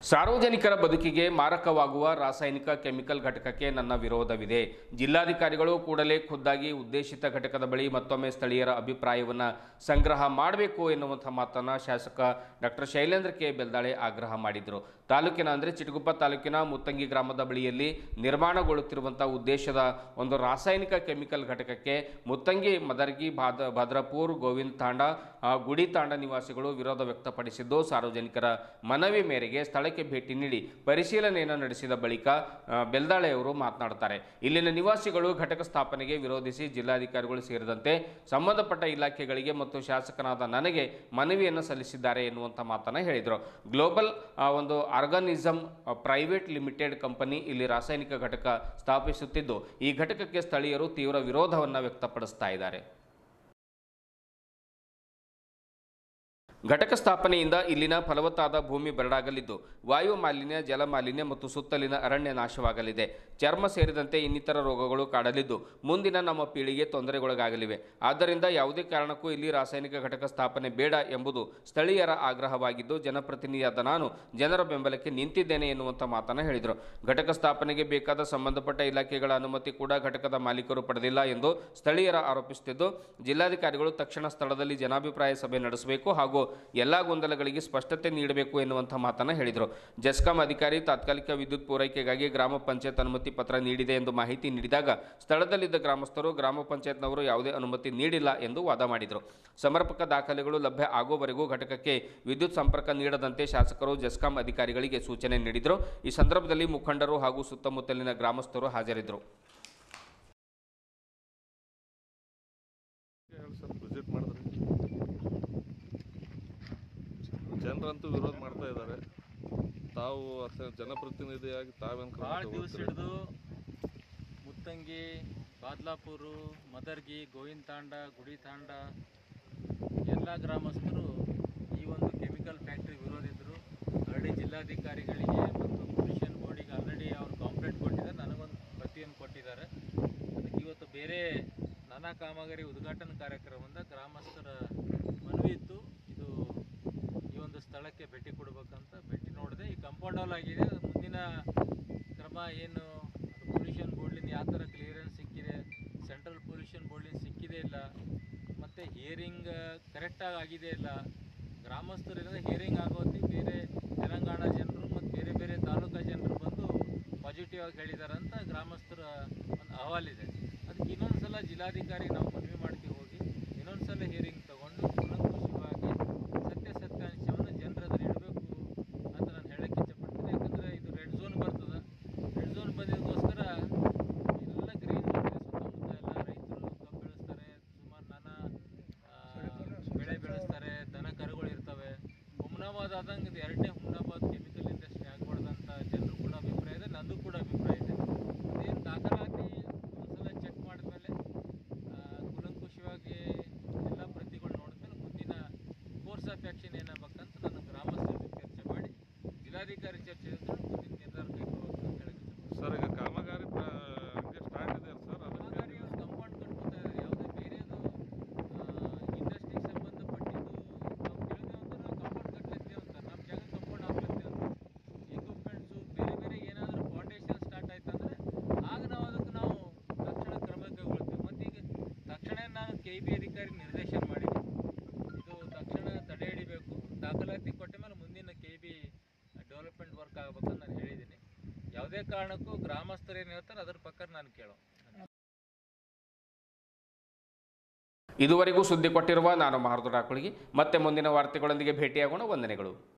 ಸಾರ್ವಜನಿಕರ ಬದುಕಿಗೆ ಮಾರಕವಾಗುವ ರಾಸಾಯನಿಕ ಕೆಮಿಕಲ್ ಘಟಕಕ್ಕೆ ನನ್ನ ವಿರೋಧವಿದೆ. ಜಿಲ್ಲಾಧಿಕಾರಿಗಳು ಕೂಡಲೇ ಖುದ್ದಾಗಿ ಉದ್ದೇಶಿತ ಘಟಕದ ಬಳಿ ಮತ್ತೊಮ್ಮೆ ಸ್ಥಳೀಯರ ಅಭಿಪ್ರಾಯವನ್ನು ಸಂಗ್ರಹ ಮಾಡಬೇಕು ಎನ್ನುವಂಥ ಮಾತನ್ನು ಶಾಸಕ ಡಾಕ್ಟರ್ ಶೈಲೇಂದ್ರ ಕೆ ಬೆಲ್ದಾಳೆ ಆಗ್ರಹ ಮಾಡಿದರು. ತಾಲೂಕಿನ ಅಂದರೆ ಚಿಟಗುಪ್ಪ ತಾಲೂಕಿನ ಮುತ್ತಂಗಿ ಗ್ರಾಮದ ಬಳಿಯಲ್ಲಿ ನಿರ್ಮಾಣಗೊಳ್ಳುತ್ತಿರುವಂಥ ಉದ್ದೇಶದ ಒಂದು ರಾಸಾಯನಿಕ ಕೆಮಿಕಲ್ ಘಟಕಕ್ಕೆ ಮುತ್ತಂಗಿ, ಮದರ್ಗಿ, ಭದ್ರಪುರ, ಗೋವಿಂದ ತಾಂಡ, ಗುಡಿ ತಾಂಡ ನಿವಾಸಿಗಳು ವಿರೋಧ ವ್ಯಕ್ತಪಡಿಸಿದ್ದು, ಸಾರ್ವಜನಿಕರ ಮನವಿ ಮೇರೆಗೆ ಸ್ಥಳಕ್ಕೆ ಭೇಟಿ ನೀಡಿ ಪರಿಶೀಲನೆಯನ್ನು ನಡೆಸಿದ ಬಳಿಕ ಬೆಲ್ದಾಳೆ ಅವರು ಮಾತನಾಡುತ್ತಾರೆ. ಇಲ್ಲಿನ ನಿವಾಸಿಗಳು ಘಟಕ ಸ್ಥಾಪನೆಗೆ ವಿರೋಧಿಸಿ ಜಿಲ್ಲಾಧಿಕಾರಿಗಳು ಸೇರಿದಂತೆ ಸಂಬಂಧಪಟ್ಟ ಇಲಾಖೆಗಳಿಗೆ ಮತ್ತು ಶಾಸಕನಾದ ನನಗೆ ಮನವಿಯನ್ನು ಸಲ್ಲಿಸಿದ್ದಾರೆ ಎನ್ನುವಂಥ ಮಾತನ್ನು ಹೇಳಿದರು. ಗ್ಲೋಬಲ್ ಒಂದು ಆರ್ಗಾನಿಸಮ್ ಪ್ರೈವೇಟ್ ಲಿಮಿಟೆಡ್ ಕಂಪನಿ ಇಲ್ಲಿ ರಾಸಾಯನಿಕ ಘಟಕ ಸ್ಥಾಪಿಸುತ್ತಿದ್ದು, ಈ ಘಟಕಕ್ಕೆ ಸ್ಥಳೀಯರು ತೀವ್ರ ವಿರೋಧವನ್ನು ವ್ಯಕ್ತಪಡಿಸ್ತಾ ಇದ್ದಾರೆ. ಘಟಕ ಸ್ಥಾಪನೆಯಿಂದ ಇಲ್ಲಿನ ಫಲವತ್ತಾದ ಭೂಮಿ ಬರಡಾಗಲಿದ್ದು ವಾಯು ಮಾಲಿನ್ಯ, ಜಲ ಮಾಲಿನ್ಯ ಮತ್ತು ಸುತ್ತಲಿನ ಅರಣ್ಯ ನಾಶವಾಗಲಿದೆ. ಚರ್ಮ ಸೇರಿದಂತೆ ಇನ್ನಿತರ ರೋಗಗಳು ಕಾಡಲಿದ್ದು ಮುಂದಿನ ನಮ್ಮ ಪೀಳಿಗೆ ತೊಂದರೆಗೊಳಗಾಗಲಿವೆ. ಆದ್ದರಿಂದ ಯಾವುದೇ ಕಾರಣಕ್ಕೂ ಇಲ್ಲಿ ರಾಸಾಯನಿಕ ಘಟಕ ಸ್ಥಾಪನೆ ಬೇಡ ಎಂಬುದು ಸ್ಥಳೀಯರ ಆಗ್ರಹವಾಗಿದ್ದು, ಜನಪ್ರತಿನಿಧಿಯಾದ ನಾನು ಜನರ ಬೆಂಬಲಕ್ಕೆ ನಿಂತಿದ್ದೇನೆ ಎನ್ನುವಂಥ ಮಾತನ್ನು ಹೇಳಿದರು. ಘಟಕ ಸ್ಥಾಪನೆಗೆ ಬೇಕಾದ ಸಂಬಂಧಪಟ್ಟ ಇಲಾಖೆಗಳ ಅನುಮತಿ ಕೂಡ ಘಟಕದ ಮಾಲೀಕರು ಪಡೆದಿಲ್ಲ ಎಂದು ಸ್ಥಳೀಯರ ಆರೋಪಿಸುತ್ತಿದ್ದು, ಜಿಲ್ಲಾಧಿಕಾರಿಗಳು ತಕ್ಷಣ ಸ್ಥಳದಲ್ಲಿ ಜನಾಭಿಪ್ರಾಯ ಸಭೆ ನಡೆಸಬೇಕು ಹಾಗೂ ಎಲ್ಲ ಗೊಂದಲಗಳಿಗೆ ಸ್ಪಷ್ಟತೆ ನೀಡಬೇಕು ಎನ್ನುವಂಥ ಮಾತನ್ನು ಹೇಳಿದರು. ಜೆಸ್ಕಾಂ ಅಧಿಕಾರಿ ತಾತ್ಕಾಲಿಕ ವಿದ್ಯುತ್ ಪೂರೈಕೆಗಾಗಿ ಗ್ರಾಮ ಪಂಚಾಯತ್ ಅನುಮತಿ ಪತ್ರ ನೀಡಿದೆ ಎಂದು ಮಾಹಿತಿ ನೀಡಿದಾಗ ಸ್ಥಳದಲ್ಲಿದ್ದ ಗ್ರಾಮಸ್ಥರು ಗ್ರಾಮ ಪಂಚಾಯತ್ನವರು ಯಾವುದೇ ಅನುಮತಿ ನೀಡಿಲ್ಲ ಎಂದು ವಾದ ಮಾಡಿದರು. ಸಮರ್ಪಕ ದಾಖಲೆಗಳು ಲಭ್ಯ ಆಗುವವರೆಗೂ ಘಟಕಕ್ಕೆ ವಿದ್ಯುತ್ ಸಂಪರ್ಕ ನೀಡದಂತೆ ಶಾಸಕರು ಜೆಸ್ಕಾಂ ಅಧಿಕಾರಿಗಳಿಗೆ ಸೂಚನೆ ನೀಡಿದರು. ಈ ಸಂದರ್ಭದಲ್ಲಿ ಮುಖಂಡರು ಹಾಗೂ ಸುತ್ತಮುತ್ತಲಿನ ಗ್ರಾಮಸ್ಥರು ಹಾಜರಿದ್ದರು. ಜನರಂತೂ ವಿರೋಧ ಮಾಡ್ತಾ ಇದ್ದಾರೆ. ತಾವು ಜನಪ್ರತಿನಿಧಿಯಾಗಿ ತಾವೇನು ಭಾಳ ದಿವಸ ಹಿಡಿದು ಮುತ್ತಂಗಿ, ಬಾದ್ಲಾಪುರು, ಮದರ್ಗಿ, ಗೋವಿಂದ ತಾಂಡ, ಗುಡಿ ತಾಂಡ ಎಲ್ಲ ಗ್ರಾಮಸ್ಥರು ಈ ಒಂದು ಕೆಮಿಕಲ್ ಫ್ಯಾಕ್ಟ್ರಿ ವಿರೋಧಿದ್ರು. ಆಲ್ರೆಡಿ ಜಿಲ್ಲಾಧಿಕಾರಿಗಳಿಗೆ ಮತ್ತು ಪೊಲ್ಯೂಷನ್ ಬೋರ್ಡಿಗೆ ಆಲ್ರೆಡಿ ಅವರು ಕಾಂಪ್ಲೇಂಟ್ ಕೊಟ್ಟಿದ್ದಾರೆ, ನನಗೊಂದು ಪ್ರತಿಯನ್ನು ಕೊಟ್ಟಿದ್ದಾರೆ. ಅದಕ್ಕೆ ಇವತ್ತು ಬೇರೆ ನಾನಾ ಕಾಮಗಾರಿ ಉದ್ಘಾಟನಾ ಕಾರ್ಯಕ್ರಮದಿಂದ ಗ್ರಾಮಸ್ಥರ ಮನವಿ ಇತ್ತು. ಇದು ಈ ಒಂದು ಸ್ಥಳಕ್ಕೆ ಭೇಟಿ ಕೊಡಬೇಕಂತ ಭೇಟಿ ನೋಡಿದೆ. ಈ ಕಾಂಪೌಂಡ್ ಹಾಲ್ ಆಗಿದೆ. ಮುಂದಿನ ಕ್ರಮ ಏನು, ಪೊಲ್ಯೂಷನ್ ಬೋರ್ಡ್ಲಿಂದ ಯಾವ ಥರ ಕ್ಲಿಯರೆನ್ಸ್ ಸಿಕ್ಕಿದೆ, ಸೆಂಟ್ರಲ್ ಪೊಲ್ಯೂಷನ್ ಬೋರ್ಡ್ಲಿಂದ ಸಿಕ್ಕಿದೆ ಇಲ್ಲ, ಮತ್ತು ಹಿಯರಿಂಗ್ ಕರೆಕ್ಟಾಗಿ ಆಗಿದೆ ಇಲ್ಲ. ಗ್ರಾಮಸ್ಥರಿಂದ ಹಿಯರಿಂಗ್ ಆಗೋತಿ ಬೇರೆ ತೆಲಂಗಾಣ ಜನರು ಮತ್ತು ಬೇರೆ ಬೇರೆ ತಾಲೂಕಾ ಜನರು ಬಂದು ಪಾಸಿಟಿವ್ ಆಗಿ ಹೇಳಿದ್ದಾರೆ ಅಂತ ಗ್ರಾಮಸ್ಥರ ಒಂದು ಅಹವಾಲಿದೆ. ಅದಕ್ಕೆ ಇನ್ನೊಂದು ಸಲ ಜಿಲ್ಲಾಧಿಕಾರಿ ನಾವು ಮನವಿ ಮಾಡ್ತೀವಿ, ಹೋಗಿ ಇನ್ನೊಂದು ಸಲ ಹಿಯರಿಂಗ್ ತೊಗೊಂಡು ಕೂಲಂಕುಷವಾಗಿ ಸತ್ಯಾಂಶವನ್ನು ಜನರ ಎದುರು ಇಡಬೇಕು ಅಂತ ನಾನು ಹೇಳಕ್ಕೆ ಇಷ್ಟಪಡ್ತೀನಿ. ಯಾಕಂದರೆ ಇದು ರೆಡ್ ಝೋನ್ ಬರ್ತದೆ. ರೆಡ್ ಝೋನ್ ಬಂದಿದ್ದಕ್ಕೋಸ್ಕರ ಎಲ್ಲ ಗ್ರೀನ್ ಝೋನ್ ಇದೆ. ಸುತ್ತಮುತ್ತ ಎಲ್ಲ ರೈತರು ಕಬ್ಬು ಬೆಳೆಸ್ತಾರೆ, ಸುಮಾರು ನಾನಾ ಬೆಳೆ ಬೆಳೆಸ್ತಾರೆ, ದನ ಕರುಗಳು ಇರ್ತವೆ. ಹುಮ್ನಾಬಾದ್ ಆದಂಗೆ ಇದು ಎರಡನೇ ಹುಮ್ನಾಬಾದ್ ಕೆಮಿಕಲ್ ಇಂಡಸ್ಟ್ರಿ ಆಗ್ಬಾರ್ದಂತ ಜನರು ಕೂಡ ಅಭಿಪ್ರಾಯ ಇದೆ, ನಂದು ಕೂಡ ಅಭಿಪ್ರಾಯ ಇದೆ. ಅದೇನು ದಾಖಲಾತಿ ಒಂದ್ಸಲ ಚೆಕ್ ಮಾಡಿದ್ಮೇಲೆ ಕೂಲಂಕುಷವಾಗಿ ಎಲ್ಲ ಪ್ರತಿಗಳು ನೋಡಿದ್ಮೇಲೆ ಮುಂದಿನ ಕೋರ್ಸ್ ಆಫ್ ಆ್ಯಕ್ಷನ್ ಏನಾಗಬೇಕಂತ ನನ್ನ ಗ್ರಾಮಸ್ಥರು ಚರ್ಚೆ ಮಾಡಿ ಜಿಲ್ಲಾಧಿಕಾರಿ ಚರ್ಚೆ ಮುಂದಿನ ನಿರ್ಧಾರ ಕೈಗೊಳ್ಳಬೇಕು ಅಂತ ಹೇಳಕ್ಕೆ ಸರ್. ಈಗ ಕಾಮಗಾರಿ ಸ್ಟಾರ್ಟ್ ಇದೆ ಸರ್, ಕಾಮಗಾರಿ ಕಂಪೌಂಡ್ ಕಟ್ಕೋತಾ ಇದ್ದಾರೆ. ಯಾವುದೇ ಬೇರೆದು ಇಂಡಸ್ಟ್ರಿಗೆ ಸಂಬಂಧಪಟ್ಟಿದ್ದು ನಾವು ಕೇಳಿದೆವು ಅಂತ ನಾವು ಕಾಂಪೌಂಡ್ ಕಟ್ಟಲಿದ್ದೇವೆ ಅಂತ, ನಮ್ಮ ಜಾಗ ಕಂಪೌಂಡ್ ಹಾಕ್ಲಿದ್ದೇವೆ ಅಂತ. ಎಕ್ವಿಪ್ಮೆಂಟ್ಸು ಬೇರೆ ಬೇರೆ ಏನಾದರೂ ಫೌಂಡೇಶನ್ ಸ್ಟಾರ್ಟ್ ಆಯ್ತು ಅಂದರೆ ಆಗ ನಾವು ಅದಕ್ಕೆ ನಾವು ತಕ್ಷಣ ಕ್ರಮ ಕೈಗೊಳ್ತೇವೆ. ಮತ್ತು ಈಗ ತಕ್ಷಣ ನಾನು KEB ಅಧಿಕಾರಿ ನಿರ್ದೇಶನ ಮಾಡಿದ್ದೀನಿ, ಇದು ತಕ್ಷಣ ತಡೆ ಹಿಡಿಬೇಕು, ದಾಖಲಾತಿ ಕೊಟ್ಟ ಮೇಲೆ ಮುಂದಿನ KEB ಡೆವಲಪ್ಮೆಂಟ್ ವರ್ಕ್ ಆಗಬೇಕಂತ ನಾನು ಹೇಳಿದ್ದೀನಿ. ಯಾವುದೇ ಕಾರಣಕ್ಕೂ ಗ್ರಾಮಸ್ಥರು ಏನು ಹೇಳ್ತಾರೆ ಅದರ ಪ್ರಕಾರ ನಾನು ಕೇಳೋ. ಇದುವರೆಗೂ ಸುದ್ದಿ ಕೊಟ್ಟಿರುವ ನಾನು ಮಹಾರ್ದು ಡಾಕುಳಿಗಿ. ಮತ್ತೆ ಮುಂದಿನ ವಾರ್ತೆಗಳೊಂದಿಗೆ ಭೇಟಿಯಾಗೋಣ. ವಂದನೆಗಳು.